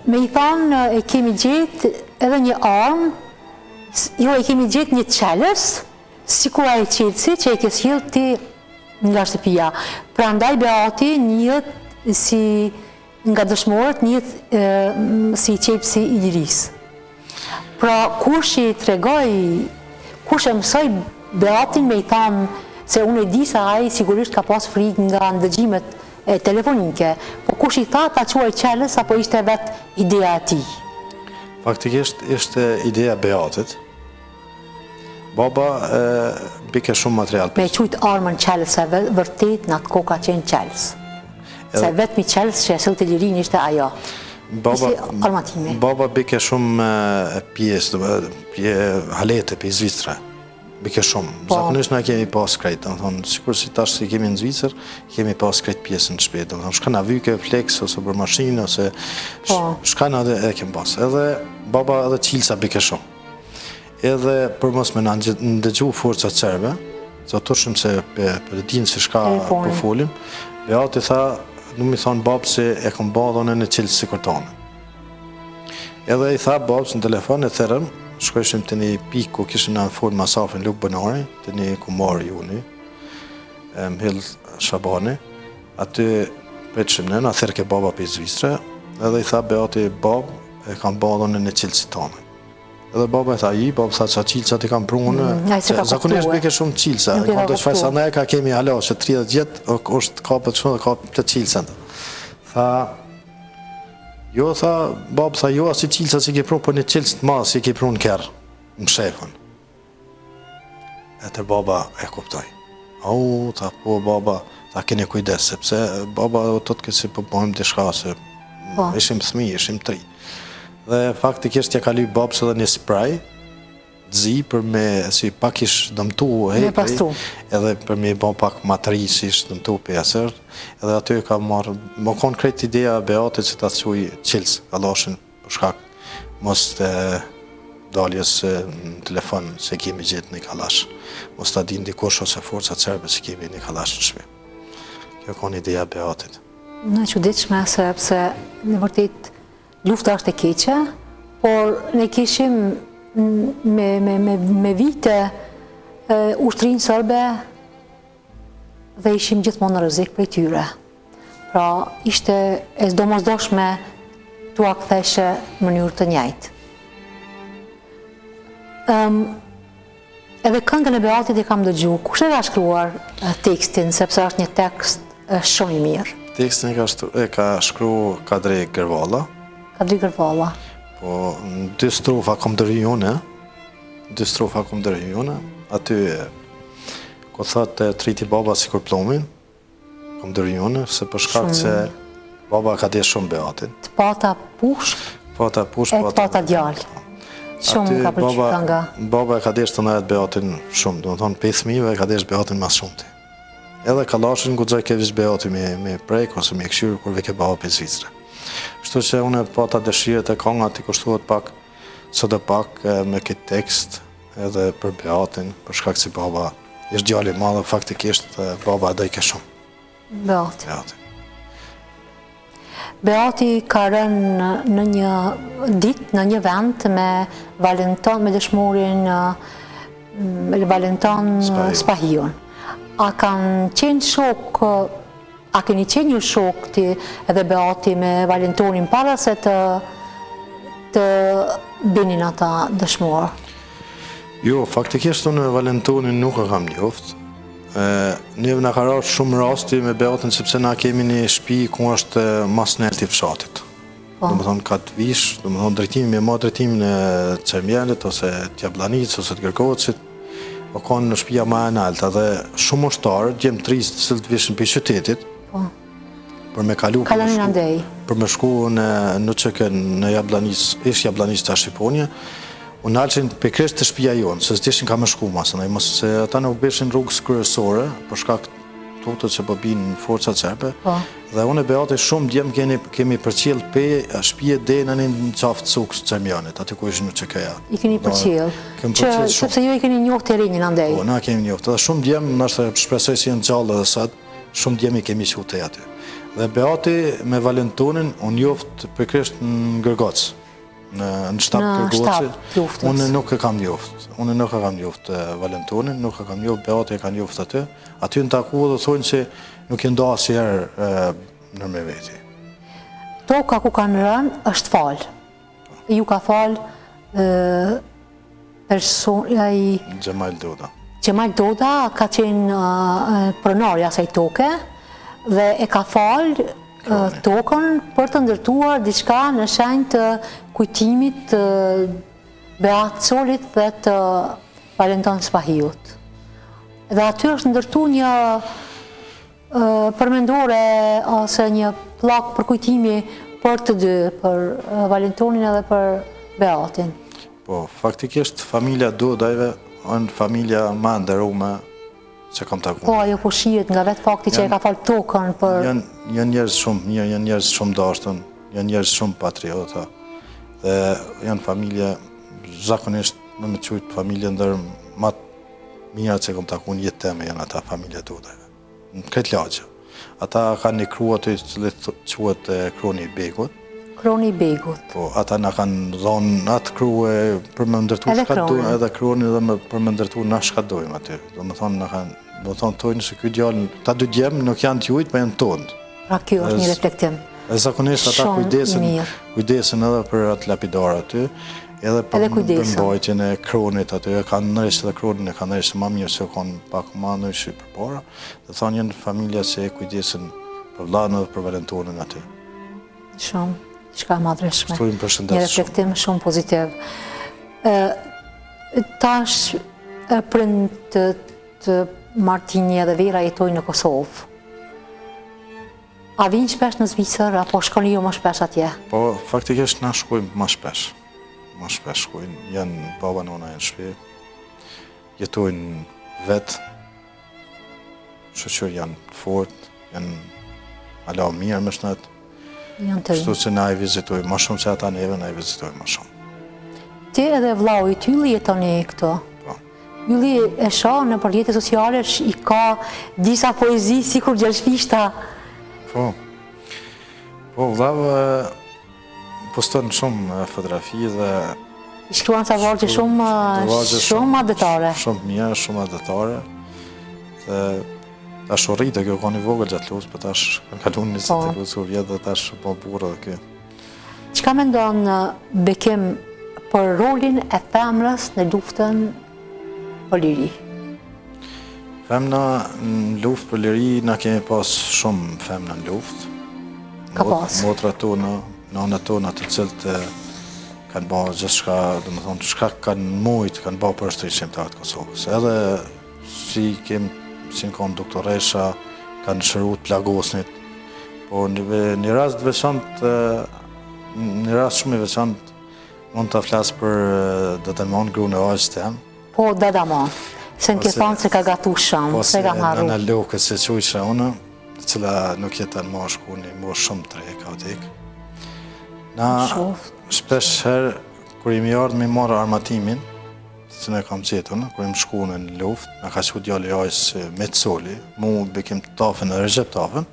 me i thanë e kemi gjetë edhe një armë, jo e kemi gjetë një qelës, si ku a e qelësi që e ke sjellë ti nga shtëpia. Pra ndaj Beati njët si nga dëshmorët, njët si qepsi i lirisë. Pra kush i tregoj, kush e mësoj Beatin me i thanë, se unë e di se ai sigurisht ka pas frikë nga ndëgjimet telefonike, po kush i tha ta quaj qelës, apo ishte vetë ideja e tij? Faktikisht ishte ideja Beatit. Baba bike shumë material. Me qujtë armën qelës, se vërtet në atë kohë ka qenë qelës. Se vetëmi qelës që e sëllë të lirin ishte ajo. Baba bike shumë pjesë, halete për Zvicra. Bike shumë. Zakonisht na kemi pas krejt, sikur si tash si kemi në Zvicër, kemi pas krejt pjesën të shpejt. Shkana vyke, flex, ose për mashinë, ose shkana dhe kemi pas. Edhe baba edhe qilësa bike shumë. Edhe për mos me në ndëgju forcat serbe, se tërshëm se për dinë si shka për folim, Beati tha, nuk mi thonë babë se e kom badhone në qilës si kërtane. Edhe i tha babës në telefon e thërëm, shkojshim të një pikë ku kishim në folë masafën Luk Bënari, të një kumari juni, Mhill Shabani, aty përqim në thërë ke baba për i Zvicre, edhe i tha Beati babë e kam badhone në qilës si tane. Edhe baba e tha babë tha që qilësat i kam prunë, zakonisht beke shumë qilësa, i kom të shfaj sa ne ka kemi halo, që 30 gjetë, është kapët shumë dhe kapët të qilësat. Tha, jo, tha, babë tha, jo, asi qilësat si ke prunë, për një qilës të madhë si ke prunë kërë, më shefën. Etër baba e kuptoj. Au, tha, po, baba, tha, keni kujdes, sepse baba të të kësi po bëjmë të shka, se ishim thmi, ishim 3. Dhe faktikisht ja ka lyp babës edhe një spray, zi për me, si pak ish dëmtu edhe për me bo pak materi si ish dëmtu për jasër, edhe aty ka marrë, më konë krejt ideja Beatit që ta thuj qilës, kalashin për shkak, mos të daljes në telefon se kemi gjithë një kalash, mos të din dikush ose forcat serbe se kemi një kalash në shpi. Kjo konë ideja Beatit. Në çuditshme sepse në vërtet lufta është e keqe, por ne kishim me vite ushtrinë sërbe dhe ishim gjithmonë në rrezik prej tyre. Pra ishte e domosdoshme t'u ktheshe në mënyrë të njëjtë. Edhe këngën e Beatit e kam dëgju. Kush e ka shkruar tekstin, sepse është një tekst shumë i mirë? Tekstin e ka shkruar Kadri Gërvalla. Kadri Gërvalla. Po, në 2 strofa kom dërë jone, aty, ku thëtë triti baba si kur plomin, kom dërjunë, se për shkak se baba ka dhe shumë Beatin. Të pata push Pata push, e të pata djalë. Shumë ka përqyta nga. Baba e ka desh të najt Beatin shumë, do më thonë 5.000 e ka desh Beatin mas shumë ti. Edhe kalashin guxoj ke vish Beati me prek ose me këshyrë kur ve ke baba për Zvicre. Kështu që unë pata dëshirët e konga ti kushtuat pak, së dhe pak me këtë tekst edhe për Beatin, për shkak si baba ishtë djali madhe, faktikisht baba edhe i ke shumë. Beati. Beati ka rënë në një ditë, në një vend me Valenton, me dëshmorin Valenton Spahion. A kanë qenë shok, a keni qenë një shok ti edhe Beati me Valentonin para se të binin ata dëshmorë? Jo, faktikisht unë Valentonin nuk e kam njoft. Neve në ka rarë shumë rasti me Beatin, sepse na kemi një shtëpi ku është mas në të fshatit. Do më thonë ka të vish, do më thonë drejtimi me drejtimin e Cermjelit, ose të Jabllanicës, ose të Gërkovcit, o kanë në shtëpia ma e nalta dhe shumë ushtarë, gjemë të rizë të cilë të vishin për qytetit, për me kalu, për me shku në qëkën në Jabllanicë, ish Jabllanicë të Shqiponje, unë alqin për kresht të shtëpia jonë, se s'dishin ka me shku masën, se ata nuk beshin rrugës kryesore, për shkak tutët që po binë forcat serbe, dhe unë e Beati shumë djemë kemi përqil për shtëpia dhe në një qaftë cukës të Cermjanit, aty ku ishin në qëkëja. I keni përqil, sepse ju i keni njohë të rinjën andej. Po, na kemi njohë, dhe shumë djemë, nështë shpresoj si jenë gjallë dhe satë, shumë djemë i kemi që të aty. Dhe Beati me Valentonin, unë njoft për kresht në Gërgacë. Në shtap Gërgacit, unë nuk e kam njoft. Unë nuk e kam njoft Valentonin, nuk e kam njoft Beati e kam njoft aty. Aty në taku dhe thonë që nuk e nda asjerë në me veti. Toka ku kanë rënë është falë. Ju ka falë personja i... Gjemal Doda. Gjemal Doda ka qenë pronarja asaj toke dhe e ka falë tokën për të ndërtuar diçka në shenjë të kujtimit të Beat Solit dhe të Valenton Spahiut. Dhe aty është ndërtu një përmendore ose një plak për kujtimi për të dy, për Valentonin edhe për Beatin. Po, faktikisht familja Dodajve është familja ma nderume që kam taku. Po, ajo po shihet nga vetë fakti që e ka falë tokën për... Janë njerëz shumë mirë, janë njerëz shumë dashtën, janë njerëz shumë patriota. Dhe janë familje, zakonisht me qujtë familje ndër matë mirë që kam taku në jetë teme janë ata familje Dodajve. Në këtë lagje. Ata kanë një kru aty që quhet kroni i Begut. Kroni i Begut. Po, ata na kanë dhonë atë kru për me ndërtu shka dojmë, edhe kroni dhe për me ndërtu na shka dojmë aty. Do më thonë, tojnë se këtë djallë, ta dy djemë nuk janë t'jujtë, pa janë tonë. Pra kjo është një reflektim. E zakonisht ata kujdesin edhe për atë lapidar aty, edhe për mbajtjen e kronit aty, e kanë nërishtë edhe kronin, e kanë nërishtë ma mirë se kanë pak ma nërishtë për para, dhe thonë janë familja se kujdesin për vlanë edhe për Valentonin aty. Shumë, shka madreshme. Një reflektim shumë pozitiv. Tash prind të Martinje dhe Vera jetojnë në Kosovë. A vinë shpesh në Zvicër, apo shkoni ju më shpesh atje? Po, faktikisht na shkojmë më shpesh. Më shpesh shkojnë. Janë baba nona e në shpi. Jetojnë vetë. Shoqër janë fort, janë ala mirë më shnet. Kështu që na i vizitojmë më shumë që ata neve, na i vizitojmë më shumë. Ti edhe vlau i tylli jetoni këto? Ylli e shoh në përjetët sociale i ka disa poezi si kur Gjelshfishta. Po, vlau poston shumë fotografi dhe... I shkruan sa vargje shumë adetare. Shumë mirë, shumë adetare. Dhe tash u rritë, kjo ka një vogël gjatë lusë, për tash kanë kalun një të lusë u vjetë dhe tash po burë dhe kjo. Qka mendon Bekim për rolin e femrës në luftën për liri? Femna në luft për liri, na kemi pas shumë femna në luft. Ka pas? Motra tona, nanët tona të cilët kanë ba gjithë shka, dhe më thonë, shka kanë mujtë, kanë ba për shtëri qëmëtarët Kosovës. Edhe si në konë doktoresha, kanë shëruar të plagosnit. Po një rast veçantë, një rast shumë i veçantë, mund të flas për Dadamon, gruan e ojës tem. Po, Dadamon, se në ke thonë se ka gatu shumë, se kam harru. Nëna Lokës se qujqa unë, cila nuk jetë në moshku, një mosh shumë të re, ka vdek. Na shpesh herë, kur jemi ardhë me marrë armatimin, që ne kam gjetur, kur jemi shku në luft, na ka qu djali ojës Metsoli, mu bekim të tafën e Recep tafën.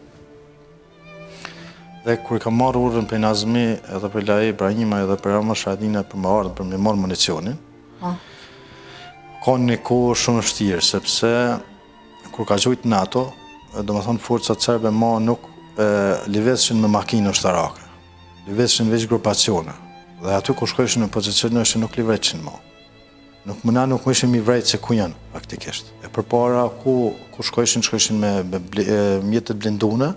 Dhe kur kam marrë urën për Nazmi, edhe për Lae Ibrahima, edhe për Rama Shadina për më ardhë për me marrë municionin, ka një kohë shumë vështirë, sepse kur ka gjujtë NATO, do më thonë forcat serbe ma nuk livezshin me makinë ushtarake, livezshin veç grupacione, dhe aty kur shkojshin në pozicione nuk livreqin ma. Nuk nuk ishim i vrejtë se ku janë, faktikisht. E përpara ku shkojshin me mjetët blindune,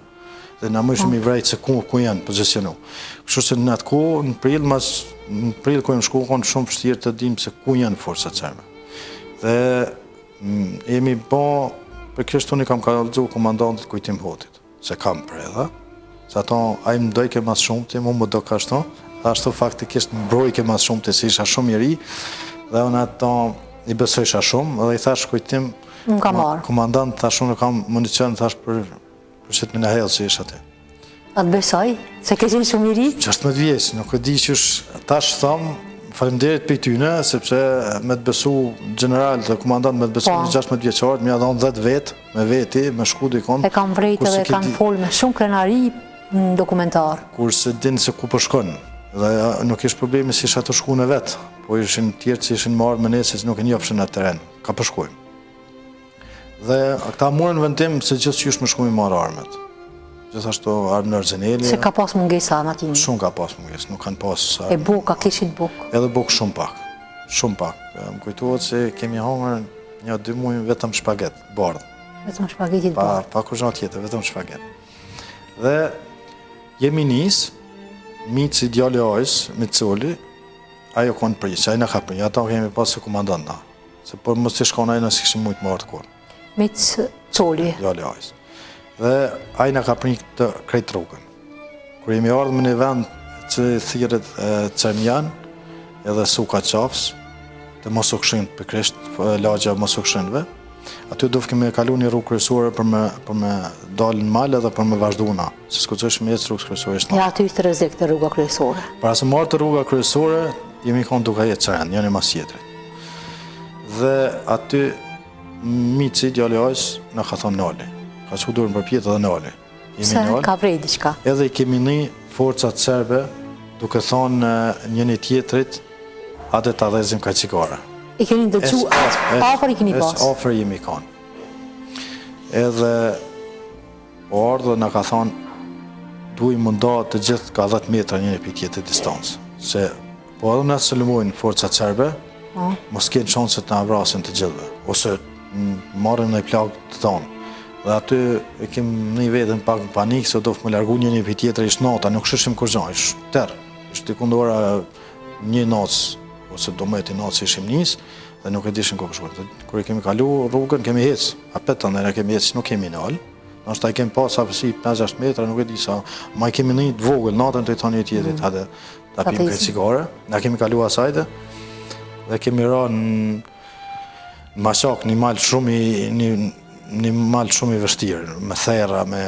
dhe na më ishim i vrejtë se ku janë pozicionu. Kështu se në atë ku, në prill ku jem shku, konë shumë vështirë të dim se ku janë forcat serbe. Dhe jemi po, për kështu një kam kallëzu komandantit Kujtim Hotit, se kam për edha, se ato a im dojke mas shumë të, mu më do ka ashtu, dhe ashtu faktikisht mbrojke mas shumë të, se isha shumë i ri, dhe unë ato i besojsha shumë, dhe i thash Kujtim, komandant, thash unë kam municion, thash për që të më në helë që ish atë. A të besoj? Se ke qenë shumë i ri? 16 vjeç, nuk e di qësh, tash thamë, faleminderit për tyne, sepse me të besu general të komandant, me të besu një 16 vjeqarët, mi a dhonë 10 vetë, me veti, me shku dikon. E kam vrejtë dhe kanë folë me shumë krenari në dokumentar. Kur se dinë se ku përshkon, dhe nuk ishtë problemi si isha të shku në vetë, po ishin tjerë që ishin marrë me nesë që nuk e njofshin në teren, ka përshkojmë. Dhe këta murën vendim se gjithë që ishë më shku mi marrë armet. Gjithashtu armë në Arzeneli. Se ka pas mungesa armatimi? Shumë ka pas munges, nuk kanë pas armë. E buka, kishit buk? Edhe buk shumë pak, shumë pak. Më kujtuot se kemi hongër një 2 muaj vetëm shpaget, bardhë. Vetëm shpagetit bardhë? Pa kur gjatë tjetër, vetëm shpaget. Dhe jemi nisë, mitë si djali ojës, Mitsoli, ajo konë prisë, ajo në ka prisë, ata kemi pas se komandant na. Se por mos të shkon ajo nësë kishim mujtë më artë kur. Mitsoli? Djali ojës. Dhe ajo në ka prisë të krejt rrugën. Kër jemi ardhë me një vend që thiret Cermjan, edhe Suka Qafës, të Mosokshën për krisht, lagja Mosokshënve, aty do kemi kalu një rrugë kryesore për me dalë në malë edhe për me vazhduna, se s'ko që është me jetë rrugës kryesore ishtë. Ja, aty ishtë rrezik të rruga kryesore. Para se marrë të rruga kryesore, jemi konë duke jetë Ceren, janë mas jetrit. Dhe aty, mici, djali ojës, në ka thonë nali. Ka që durën për pjetë edhe nali. Se ka vrej diqka. Edhe i kemi një forcat serbe, duke thonë njëni tjetrit, ade të adhezim ka cigare. I keni dëgju, afer i keni pas? Afer jemi kanë. Edhe o ardhë në ka thonë, duaj munda të gjithë ka 10 metra njëni për tjetër distancë. Se po edhe nësë sëllumojnë forcat serbe, mos kenë shanset të avrasin të gjithëve, ose marrim në i plagë të tonë. Dhe aty e kem një vetën pak në panikë, se do fë më largu një për tjetër, ishtë nata, nuk shëshim kërgjan, ishtë tërë. Ishtë të kundora një natës, ose do më e të natës ishim njësë, dhe nuk e dishim ku përshkuar. Kër e kemi kalu rrugën, kemi hecë, apetën dhe ne kemi hecë, nuk kemi nalë. Nështë ta i kemi pas apësi 5-6 metra, nuk e di sa, ma i kemi një të vogël, natën të i thonë një tjetërit, hajde ta pim këtë cigare. Na kemi kalu asajde, dhe kemi ra në mashak një malë shumë i vështirë, me thera, me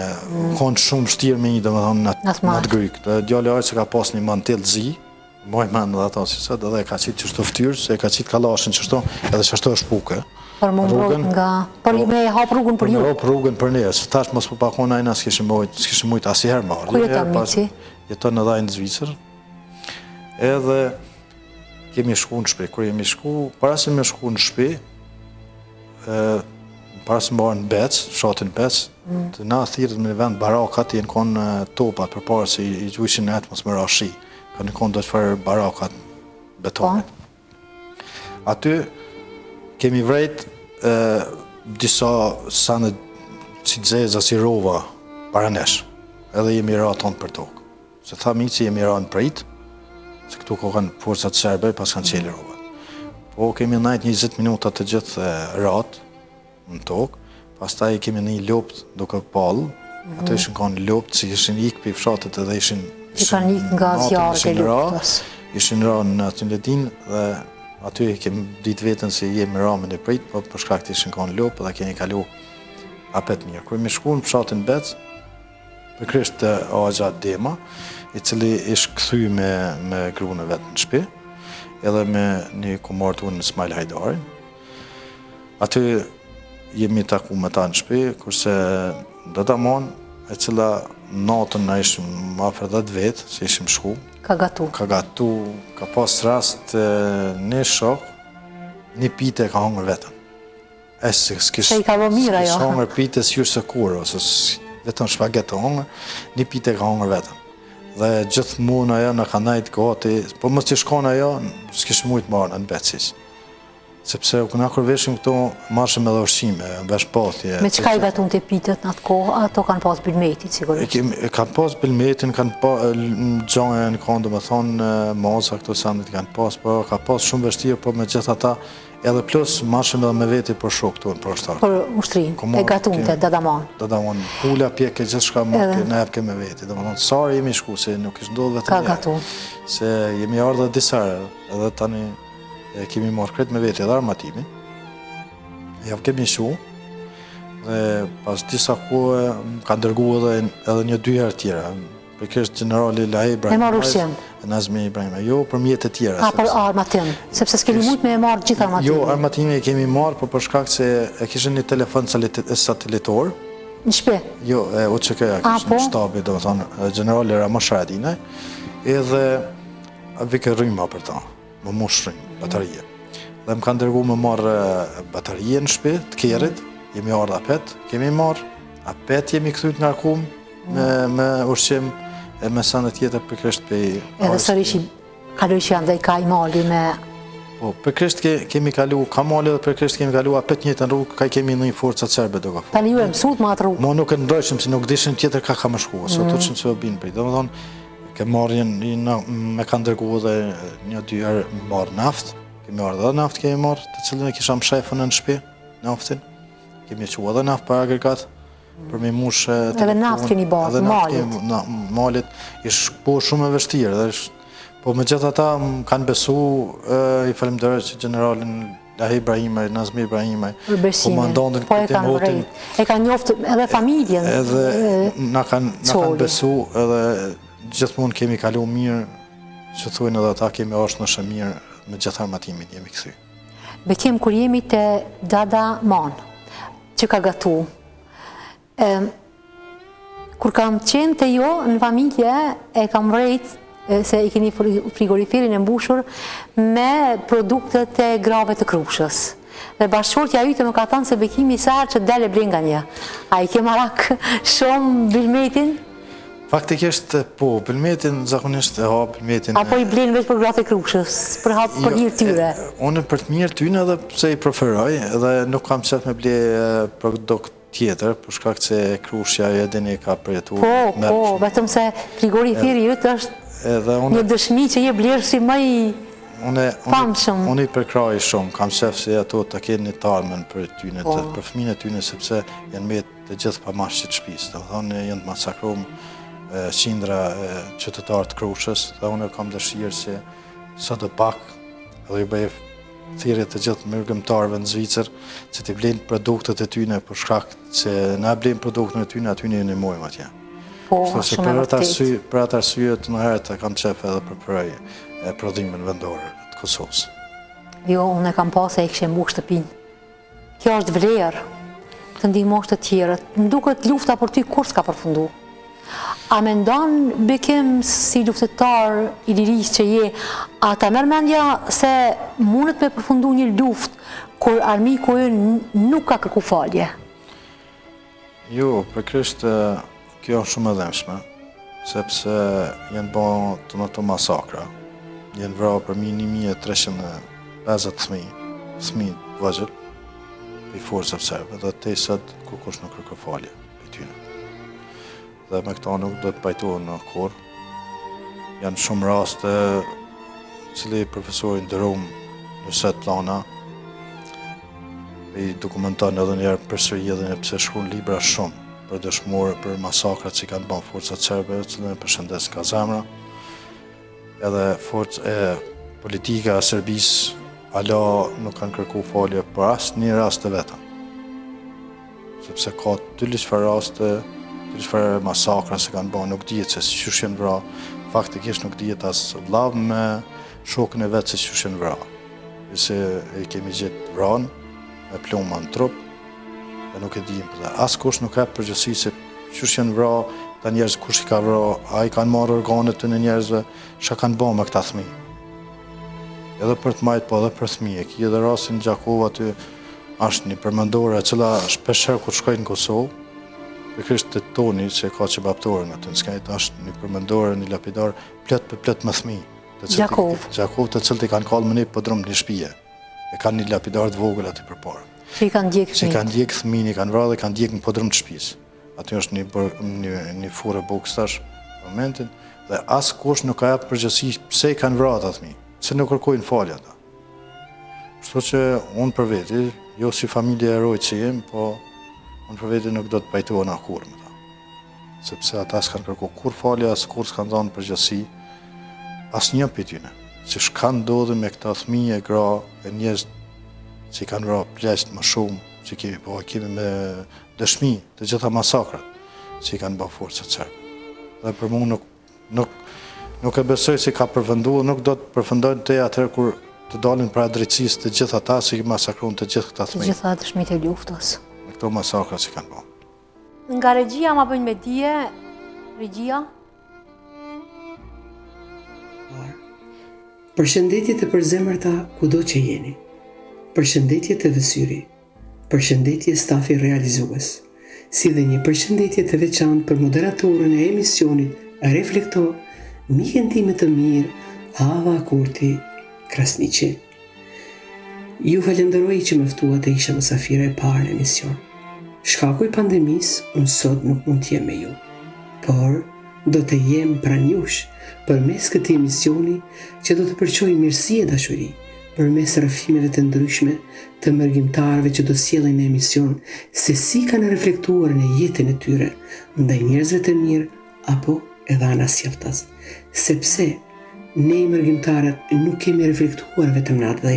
konë shumë vështirë me një dhe me thonë në atë grykë. Dhe djali ojë që ka pas një mantel zi, moj men dhe ato si sëtë, edhe ka qitë qështu ftyrë, se ka qitë kalashin qështu, edhe qështu është puke. Për më mbrojt nga, për me hapë rrugën për ju? Me hapë rrugën për ne, se tash mos për pakon ajna s'kishim mujtë asiherë marrë. Ku jeton mici? Jeton edhe ajnë Zvicër. Edhe kemi shku në shpi, kur jemi shku, para se me shku në shpi, para se më barë në Bec, shatin Bec, të na thirët me një vend barakat, jenë konë topat, për parë se i gjujshin në etë mos më ra shi, ka në konë do të farë barakat betonit. Aty kemi vrejt disa sanë si dzeza, si rova, para nesh, edhe jemi ra tonë për tokë. Se tha mici jemi ra në prejtë, se këtu ko kanë forcat serbe, pas kanë qeli rovat. Po kemi najt 20 minuta të gjithë ratë, në tokë, Pastaj kemi një loptë duke pallë. Ato ishin kanë loptë që ishin ikë për fshatet edhe ishin... Që kanë ikë nga zjarët e loptës. Ishin ra në aty në ledin dhe aty kemi ditë vetën se jemi ramën e prit, po për shkak të ishin kanë lopë dhe kemi kalu apet mirë. Kur mi shku në fshatin Bec, për krisht të Agja Dema, i cili ish këthy me gruën e vetë në shpi, edhe me një kumar të unë në Smajl Hajdarin. Aty jemi taku me ta në shpi, kurse Dadamon, e cila natën na ishim më afër 10 vetë, se ishim shku. Ka gatu. Ka gatu, ka pas rast një shok, një pite e ka hongër vetën. Se i ka vë mira jo. S'kish hongër pite s'jur se kur, ose vetëm shpaget të hongër, një pite e ka hongër vetën. Dhe gjithmonë ajo në ka najtë gati, po mos që shkon ajo, s'kish mujtë marrë në Becis. Sepse na kur veshim këto, marshim edhe ushqime, vesh pathje. Me çka i gatun të pitet në atë kohë, ato kanë pas bilmetit, sigurisht. Kanë pas bilmetin, kanë pas gjanën, kanë do me thonë, maza, këto sandit kanë pas, po ka pas shumë vështirë, po me gjithë ata, edhe plus marshim edhe me veti për shok këtu në proshtarë. Për ushtrin, e gatun të Dadamon. Dadamon, pula, pjeke, gjithë shka ne epke me veti. Do me thonë, sarë jemi shku, se nuk ishtë ndodhë vetë Ka gatun. Se jemi ardhë disare, edhe tani kemi marrë kretë me veti edhe armatimin. Javë kemi shu, dhe pas disa kohë ka ndërgu edhe një 2 herë tjera. Për kështë generali Lahe Ibrahim. Me marrë ushqim? Nazmi Ibrahim. Jo, për mjetë e tjera. Për armatim, sepse s'kemi mujtë me marrë gjithë armatimin. Jo, armatimin e kemi marrë, por për shkak se e kishin një telefon satelitor. Në shpe? Jo, UÇK-ja kishin në shtabi, do më thonë, generali Ramash Haradinaj, edhe vike rryma për ta. Më mushrin, batarije. Dhe më kanë dërgu me marrë batarije në shpi, të kerit, jemi ardhë apet, kemi marrë, apet jemi këthyt nga kum, me ushqim, e me sanë tjetër për kresht për... Edhe sërish i kaloj që janë dhe i ka i mali me... Po, për kresht kemi kalu, ka mali dhe për kresht kemi kalu apet njëtë në rrugë, ka kemi në një forcat serbe do ka forë. Tani ju e mësut ma atë rrugë? Ma nuk e ndrojshim, si nuk dishim tjetër ka më shku, ose të qëmë se o binë për. Do më thonë, ke marrë me kanë dërgu dhe 1-2 herë marrë naft, kemi marrë dhe naft kemi marrë, të cilën e kisha më shefën në shpi, naftin, kemi që edhe naft për agregat, për me mush telefon. Edhe naft keni barë, malit. Malit, ishë po shumë e vështirë, po me gjithë ata më kanë besu, i falimderoj që generalin Lahe Ibrahimaj, Nazmi Ibrahimaj, komandantin këtë motin. E ka njoftë edhe familjen. Edhe na kanë besu, edhe gjithmonë kemi kalu mirë, që thujnë edhe ata kemi ashtë në shëmirë me gjithë armatimin jemi këthy. Bekim, kur jemi të Dadamon, që ka gatu, kur kam qenë të jo në familje, e kam vrejt se i keni frigoriferin e mbushur me produktet e grave të Krushës. Dhe bashkëshortja yte më ka thënë se Bekimi sarë që dele blen nga një. A i ke marak shumë bilmetin? Faktikisht, po, bilmetin, zakonisht e ha bilmetin... Apo i blenë veç për gratë e Krushës, për hapë për njërë tyre? Unë për të mirë tyne edhe pse i preferoj, edhe nuk kam qëtë me ble produkt tjetër, për shkak se Krushja e dini ka përjetu... Po, vetëm se frigoriferi jëtë është një dëshmi që je blerë si më i famshëm. Unë i përkraj shumë, kam qëtë se ato të kenë një tarmen për tyne, për fëmine tyne, sepse janë me të gjithë pa mashqit shpis, të thonë janë të masakrum qindra qytetarë të Krushës, dhe unë kam dëshirë se sot e pak, edhe i bëjë thirrje të gjithë mirëgëmtarëve në Zvicër, që t'i blenë produktet e tyne për shkak që na blenë produktet e tyne, aty një mojmë atje. Po, shumë e vërtet. Për atë arsye të në herët e kam qef edhe për përrej prodhimin vendore të Kosovës. Jo, unë e kam pasë e kështë mbush shtëpinë. Kjo është vlerë të ndihmosh të tjerët. Më duket lufta për ty kur s'ka përfundu. A me ndonë Bekim si luftetar i lirisë që je, a ta merr mendja se mundet me përfundu një luft kur armiku ynë nuk ka kërku falje? Jo, për kështë kjo është shumë e dhemshme, sepse jenë bërë të në të masakra. Jenë vrarë për 1350 fëmijë të vëgjër i forcëve serbe, dhe te sot kush nuk kërko falje për tyne. Dhe me këta nuk do të pajtohen në kur. Janë shumë raste cili profesorin dërum në set plana, I dokumenton edhe njerë përsëri edhe një pse shkruan libra shumë për dëshmorë për masakrat që kanë bën forcat serbe, që ne përshëndes nga zemra. Edhe politika e Serbisë ala nuk kanë kërku falje për asë një rast të vetëm. Sepse ka dy çfarë masakra se kanë bën, nuk dihet se si qyshin vra. Faktikisht nuk dihet as vllav me shokën e vet se si qyshin vra. Se e kemi gjetë vranë me pluma në trup dhe nuk e dim. Askush nuk ka përgjegjësi se qyshin vra, ta njerëz kush i ka vra, a i kanë marrë organet të njerëzve, çka kanë bën me këta fëmijë. Edhe për të majtë, po edhe për fëmijë. Ki edhe rastin Gjakova aty është një përmendore e cila shpeshherë kur shkoj në Kosovë, pikërisht te Toni që ka çebaptoren aty në skajt, është një përmendore, një lapidar plot me fëmijë. Gjakov të cilët i kanë kallë më një podrum një shtëpie. E kanë një lapidar të vogël aty përpara. Që i kanë djegë fëmijë. Që i kanë djegë fëmijën, i kanë vrarë dhe kanë djegë në podrum të shtëpisë. Aty është një furë bukstash në momentin dhe askush nuk ka jap përgjegjësi pse i kanë vrarë ata fëmijë, pse nuk kërkojnë falje ata. Kështu që unë për veti, jo si familje heroj që jem, po unë për veti nuk do të pajtohen kur me ta. Sepse ata s'kanë kërku kur falje, as kur s'kanë dhënë përgjegjësi asnjë prej tyre. Se çka ndodhi me këta fëmijë, gra e njerëz që i kanë vrarë pleqt më shumë, që kemi me dëshmi të gjitha masakrat që i kanë bërë forcat serbe. Dhe për mua nuk e besoj se ka përfunduar, nuk do të përfundojnë te atëherë kur të dalin para drejtësisë të gjithë ata që i masakruan të gjithë këta fëmijë. Të gjitha dëshmitë e luftës. Me këto masakra që kanë bërë. Nga regjia ma bëjnë me dije, regjia? Përshëndetje të përzemërta kudo që jeni. Përshëndetje të vësyri. Përshëndetje stafi realizues. Si dhe një përshëndetje të veçantë për moderatorën e emisionit Reflektor, mikën time të mirë, Hava Kurti Krasniqi. Ju falenderoj që më ftuat të isha mysafire e parë në emision. Shkaku i pandemisë, unë sot nuk mund të jem me ju, por do të jem pranë jush përmes këtij emisioni që do të përqoj mirësi e dashuri, përmes rrëfimeve të ndryshme të mërgjimtarëve që do sjellin në emision se si kanë reflektuar në jetën e tyre ndaj njerëzve të mirë apo edhe anasjelltas. Sepse ne mërgjimtarët nuk kemi reflektuar vetëm në atë dhe,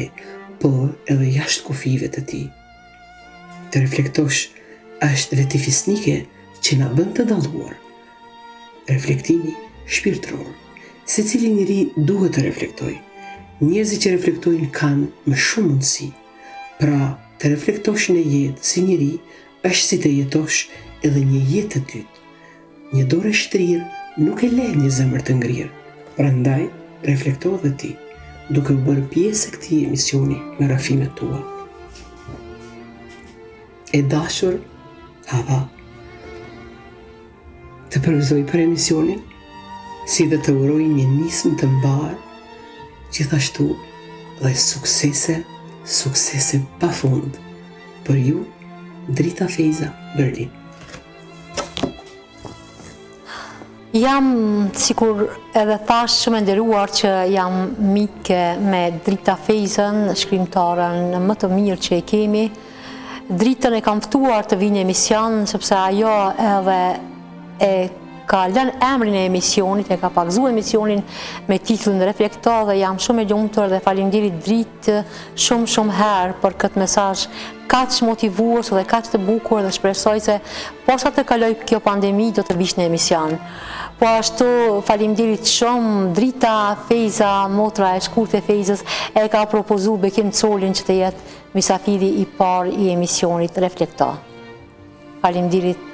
por edhe jashtë kufive të tij. Të reflektosh është veti fisnike që na bën të dalluar. Reflektimi shpirtëror. Secili njeri duhet të reflektoj. Njerëzit që reflektojnë kanë më shumë mundësi. Pra, të reflektosh në jetë si njeri është si të jetosh edhe një jetë të dytë. Një dorë e shtrirë nuk e le një zemër të ngrirë. Prandaj, reflekto dhe ti, duke u bërë pjesë e këtij emisioni me rrafimet tua. E dashur, Hava, të përgëzoj për emisionin, si dhe të uroj një nismë të mbarë, gjithashtu dhe suksese pa fund. Për ju, Drita Fejza, Berlin. Jam, sikur edhe thash shumë e nderuar që jam mike me Drita Fejzën, shkrimtarën më të mirë që e kemi. Dritën e kam ftuar të vinë në emision, sepse ajo edhe e ka lënë emrin e emisionit, e ka pagzuar emisionin me titullin Reflektor dhe jam shumë e lumtur dhe faleminderit Dritë shumë herë për këtë mesazh kaq motivues dhe kaq të bukur dhe shpresoj se posa të kaloj kjo pandemi do të vish në emision. Po ashtu faleminderit shumë Drita Fejza, motra e shkurtë e Fejzës, e ka propozuar Bekim Colin që të jetë mysafiri i parë i emisionit Reflektor. Faleminderit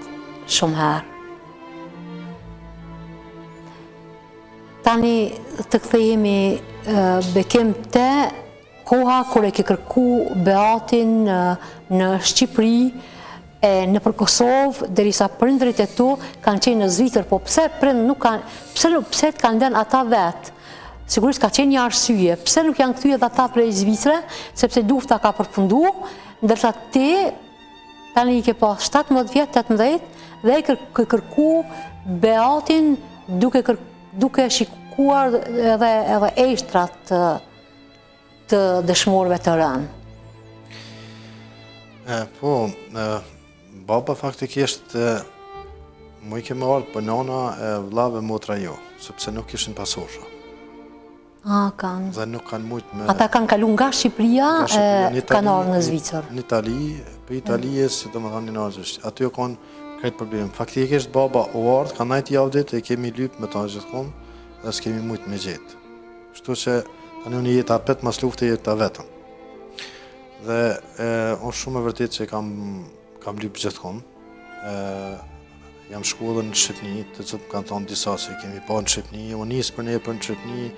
shumë herë. Tani të kthehemi Bekim te koha kur e ke kërku Beatin në Shqipëri e në për Kosovë, derisa prindrit e tu kanë qenë në Zvicër, po pse prindrit nuk kanë, pse të kanë lënë ata vetë? Sigurisht ka qenë një arsye, pse nuk janë kthyer ata prej Zvicre, sepse lufta ka përfunduar, ndërsa ti tani i ke pas 17 vjet, 18 dhe e ke kërku Beatin duke shikuar edhe eshtrat të dëshmorëve të rënë. Po, baba faktikisht mu I kemi ardhur për nana e vllave motra jo, sepse nuk ishin pasorsha. Kanë. Dhe nuk kanë mujt me... Ata kanë kalu nga Shqipëria, kanë ardhur në Zvicër. Në Itali, për Italijës, domethënë në Nazisht. Aty kanë krejt problem. Faktikisht baba u ardh, ka najt javë ditë e kemi lyp me ta gjithmonë dhe s'kemi mujt me gjetë. Kështu që tani unë jeta pet mas lufte jeta vetëm. Dhe është shumë e vërtet që kam lyp gjithmonë. Jam shku edhe në Shqipni, të cilët kanë thonë disa se kemi pa në Shqipni, unë nisë për ne për në Shqipni,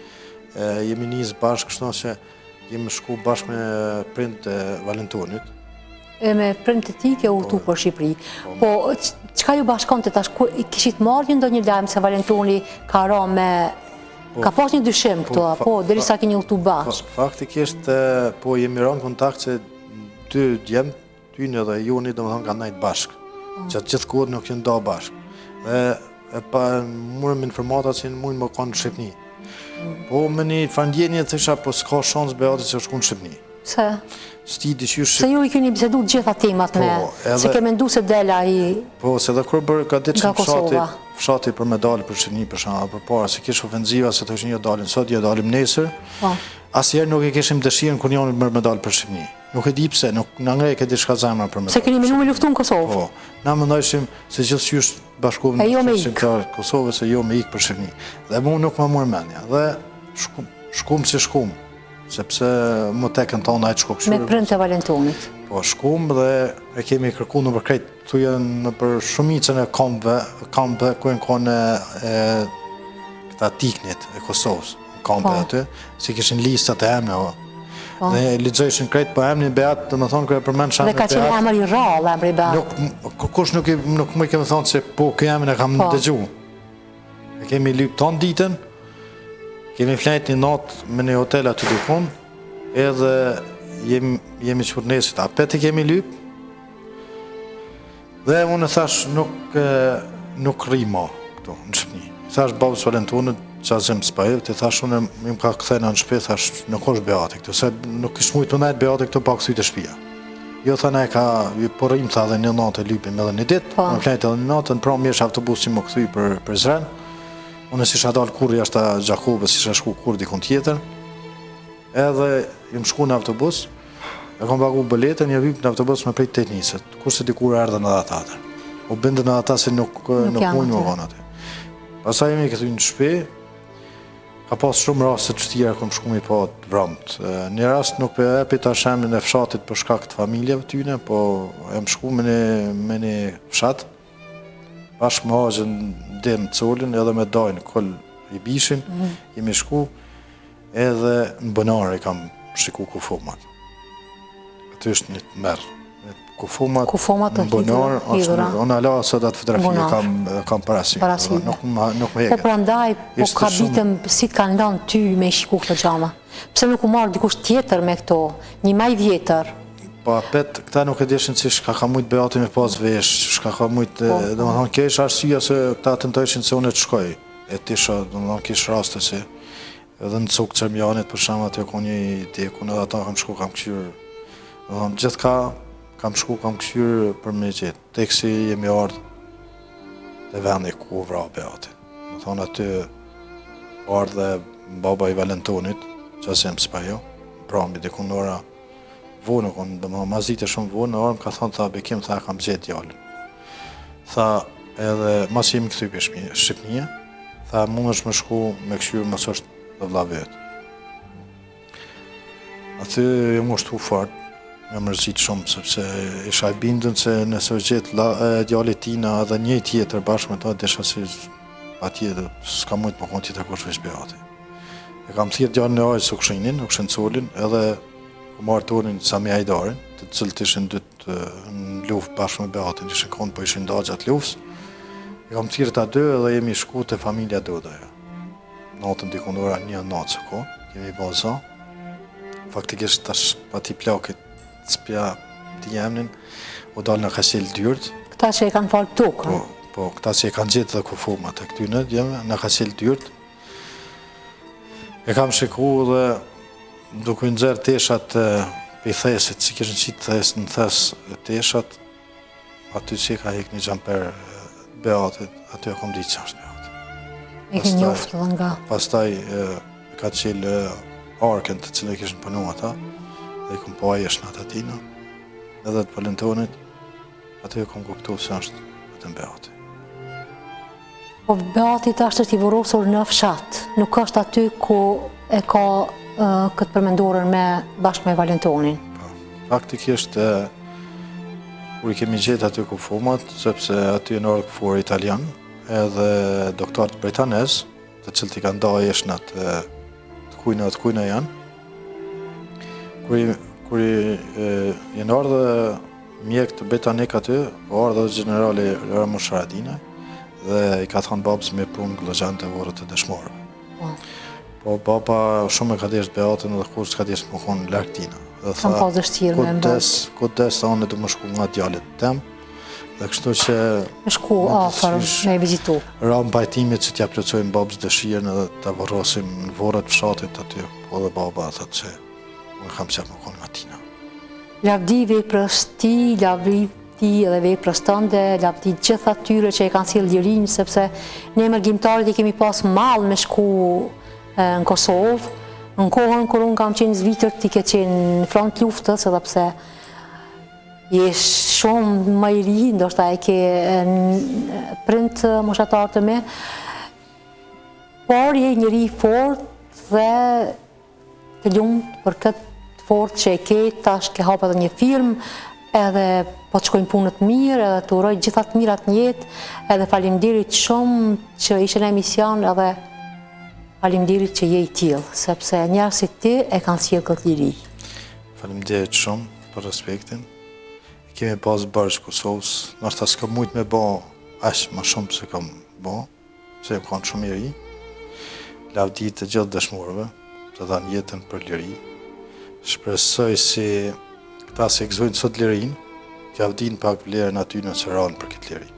jemi nisë bashkë, kështu që jemi shku bashkë me prind e Valentonit. E me prind të ti ke urtu për Shqipëri. Po, qka ju bashkon të tash, kishit marrë ndonjë lajm se Valentoni ka ra me... Ka pas një dyshim këto, po, derisa keni urtu bashkë. Faktikisht, po, jemi rënë kontakt se dy djemë, tyne dhe joni, domethënë kanë najtë bashkë. Gjatë gjithë kohët nuk jenë da bashkë. Dhe murëm informatat që mujnë më kanë në Shqipni. Po me një fandjenje të isha, po s'ka shansë Beati që shku në Shqipni. Se? S'ti dishysh... Se ju I keni bisedu gjitha temat me... Se ke mendu se dela I... Po, se dhe kur bërë ka ditë që fshati për me dalë për Shqipni, për shana, për para, se kish ofenziva, se të ishin jo dalin sot, jo dalim nesër. Asjerë nuk I kishim dëshirën kur njoni me dalë për Shqipni. Nuk e di pse, nuk në ngrej këtë shka zemra për me dalë. Se keni minu me luftu në Kosovë? Po, na mendojshim se gjithësjysh bashkumë në Kosovë, se jo me ikë për Shqipni. Dhe mu nuk më mërë menja, dhe shkum si shkum, sepse më tekën ta unë ajtë shkopshurë. Me prind të Valentonit? Po, shkum dhe e kemi kërku në përkrejt, thuja në për shumicën e kampve, ku e në kone këta tiknit e Kosovës, kampve aty, si kishin listat e emne, dhe lexojshin krejt po emrin Beat, dhe më thonë kërë përmen shanë Beat. Dhe ka qenë emër I rrallë, emri Beat. Kush nuk më kemi thonë se po kë emrin e kam dëgju. E kemi lyp tonë ditën, kemi flejt një natë me një hotel aty dikun, edhe jemi qurnesit, a peti kemi lyp, dhe unë e thash nuk rima këto në Shqipni. Thash babës Valentonit, qazim s'pajevë, të thash unë im ka këthejna në shpi, thash nuk është Beati këtu, se nuk ishtë mujtë të najtë Beati këtu pa këthy të shpia. Jo thane ka, po rrim tha dhe një natë e lypim edhe një ditë, në flejt edhe një natë, në pram jesh autobus që më këthy për Zren, unë s'isha dalë kur jashtë Gjakobës, s'isha shku kur dikun tjetër, edhe jëm shku në autobus, e kom pagu bëletën, një vyp në autobus me prej 8 niset, kurse dikur erdhen edhe ata atër. U bindën edhe ata se nuk mujnë më vonë atë. Pasaj jemi këtu në shpi, ka pas shumë rastet që tjera këm shku mi pa të vramët. Një rast nuk për epi ta shemnin e fshatit për shkak të familjeve tyne, po e më shku me një fshat, bashkë më haqën dim colin edhe me dajnë koll I bishin, jemi shku edhe në Bënare kam shiku kufumat. Aty është një të merë. Kufumat në Bënare, unë ala sot atë fotografie kam parasi, nuk më heke. Po prandaj, po ka bitëm si kanë lanë ty me shiku këtë gjama? Pse nuk u marrë dikush tjetër me këto, një maj vjetër? Po apet, këta nuk e dishin si shka ka mujtë Beati me pas vesh, shka ka mujtë, dhe më thonë, kjo ishë arsyeja se këta tentojshin se unë e të shkoj. E tisha, dhe më thonë, kish raste se edhe në cukë Qërmjanit, për shama të ku një tekun, edhe ata kam shku, kam këshyrë, dhe më thonë, gjithë ka, kam shku, kam këshyrë për me gjithë. Teksi jemi ardhë dhe vendi ku vra Beati. Më thonë, aty ardhë dhe baba I Valentonit, që asem s'pa jo, prami dikun ora vonë, dhe më mazit e shumë vonë, në orë më ka thonë, tha, Bekim, tha, kam gjithë djallin. Tha, edhe mas jemi këthy për Shqipnije, tha, mund është me shku me këshyrë mas është dhe vla vetë. Aty jam ushtu fort, me mërzit shumë, sepse isha I bindën se nëse është gjithë djallit tina edhe një tjetër bashkë me ta, desha si pa tjetër, s'ka mujtë më konë tjetër kush veç Beati. E kam thirë djallin e ajë Sukshinin, Ukshin Colin, edhe ku marrë tonin Sami Hajdarin, të cilët ishin dytë në luft bashkë me Beatin, ishin konë, po ishin da gjatë luftës. E kam thirë ta dy edhe jemi shku të familja Dodaja. Natën dikun ora 1 natë se ko, kemi baza. Faktikisht tash pa ti plakit s'pja ti jemnin, u dalë në Kasil dyrt. Këta që e kanë falë tokë? Po, këta që e kanë gjithë dhe kufumat e këtyne, në Kasil dyrt. E kam shiku dhe duke nxerë teshat pe thesit, si kishin qitë thes në thes teshat, aty që ka hek një gjamper Beatit, aty e kom ditë që është Beati. E ke njoftë dhe nga. Pastaj ka qilë arken të cilë e kishin punu ata, dhe i kom po ajeshnat atina, edhe të Valentonit, aty e kom kuptu se është vetëm Beati. Po Beati tash është i vorosur në fshat, nuk është aty ku e ka këtë përmendorën bashkë me Valentonin. Faktikisht, kur i kemi gjetë aty kufumat, sepse aty në orë kufur italian, edhe doktorët britanez, të cilët i kanë da jeshnat të kujna janë, kur i në ardhe mjek të britanik aty, o ardhe generali Ramush Haradinaj, dhe i ka thonë babës me punë glëgjan të vorët të dëshmorë. Po baba shumë e ka desht Beatën edhe kur s'ka desht më konë larkë tina. Kam pas dështirë me mbërë. Këtë des të anë du më shku nga djallit tem, dhe kështu që... Me shku afer, me vizitu. Ra në bajtimit që t'ja plëcojmë babës dëshirën edhe t'a vorrosim në vorët fshatit aty, po dhe baba atë që më kam qep më konë nga tina. Lavdi veprës ti, lavdi ti edhe veprës tënde, lavdi gjithë atyre që e kanë sjellë lirinë, sepse ne mërgjimtarit i kemi pas mall me shku në Kosovë. Në kohën kur unë kam qenë zvitër, ti ke qenë në front luftës, edhe pse je shumë më i ri, ndoshta e ke prind moshatar të me, por je njëri fort dhe të lumtë për këtë fort që e ke, tash ke hapë edhe një film, edhe po të shkojnë punët mirë, edhe të uroj gjithat mirat në jetë, edhe faleminderit shumë që ishe në emision, edhe faleminderit që je i tillë, sepse njerëz si ti e kanë sjellë këtë liri. Faleminderit shumë për respektin. Kemi pas bërsh Kosovës, nështë s'ka mujt me bo ashtë më shumë se kam bo, se e kanë shumë i ri. Lavdi të gjithë dëshmorëve, të dhanë jetën për liri. Shpresoj si këta se egzojnë sot lirin, t'ja vdin pak vlerën aty në që ranë për këtë liri.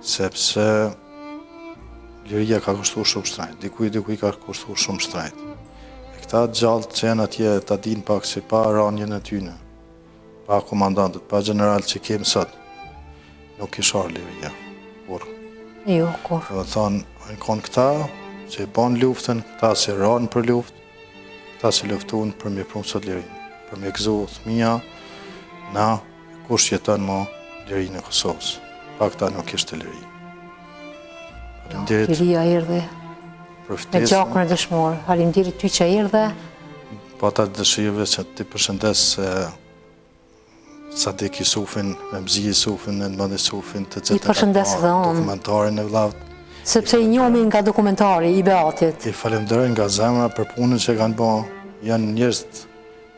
Sepse liria ka kushtu shumë shtrajt, dikuj ka kushtu shumë shtrajt. E këta gjallë që janë atje ta din pak se pa ranjën e tyne, pa komandantët, pa general që kemë sot, nuk kishar liria, kur. Jo, kur. Dhe thonë, në konë këta, që i banë luftën, këta që ranë për luftë, këta që luftun për me prunë sot lirin, për me gëzu thmija, na, kush jetën mo lirin e Kosovës, pa këta nuk ishte lirin. Liria erdhe me gjakën e dëshmorë. Faleminderit ty që erdhe. Po ata dëshirëve që ti përshëndes Sadik Jusufin, Remzi Jusufin, Edmond Jusufin, të I përshëndes dhe unë. Dokumentarin e vllavt. Sepse i njohemi nga dokumentari i Beatit. I falenderoj nga zemra për punën që kanë bërë. Janë njerëz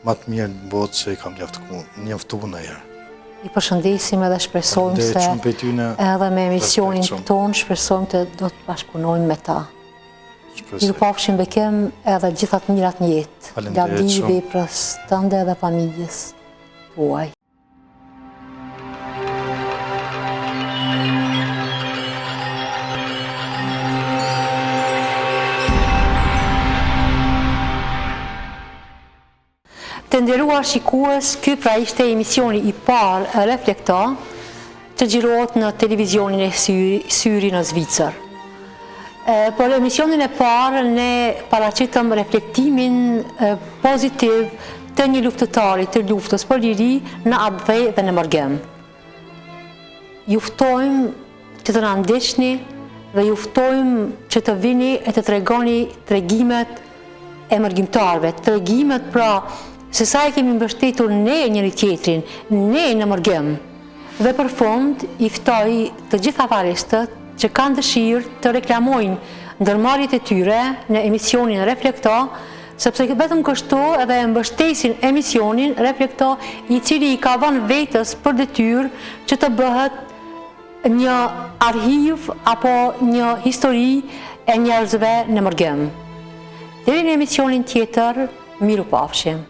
më të mirë në botë që i kam njoftuar ndonjëherë. I përshëndesim edhe shpresojmë se edhe me emisionin tonë shpresojmë të do të bashkëpunojmë me ta. Mirupafshim bekem edhe gjithat mirat në jetë. Lavdi veprës tënde dhe familjes tuaj. Të nderuar shikues, ky pra ishte emisioni i parë Reflekto, që xhirohet në televizionin e Syri në Zvicër. Për emisionin e parë ne paraqitëm reflektimin pozitiv të një luftëtari të luftës për liri në Abdhej dhe në Mërgem. Ju ftojmë që të na ndihni dhe ju ftojmë që të vini e të tregoni tregimet e mërgjimtarëve, tregimet pra se sa e kemi mbështetur ne njëri tjetrin, ne në Mërgem. Dhe për fund, i ftoj të gjitha varistët që kanë dëshirë të reklamojnë ndërmarrjet e tyre në emisionin Reflekto, sepse vetëm kështu edhe mbështesin emisionin Reflekto, i cili i ka vënë vetës për detyrë që të bëhet një arhiv apo një histori e njerëzve në Mërgem. Deri në emisionin tjetër, mirupafshim.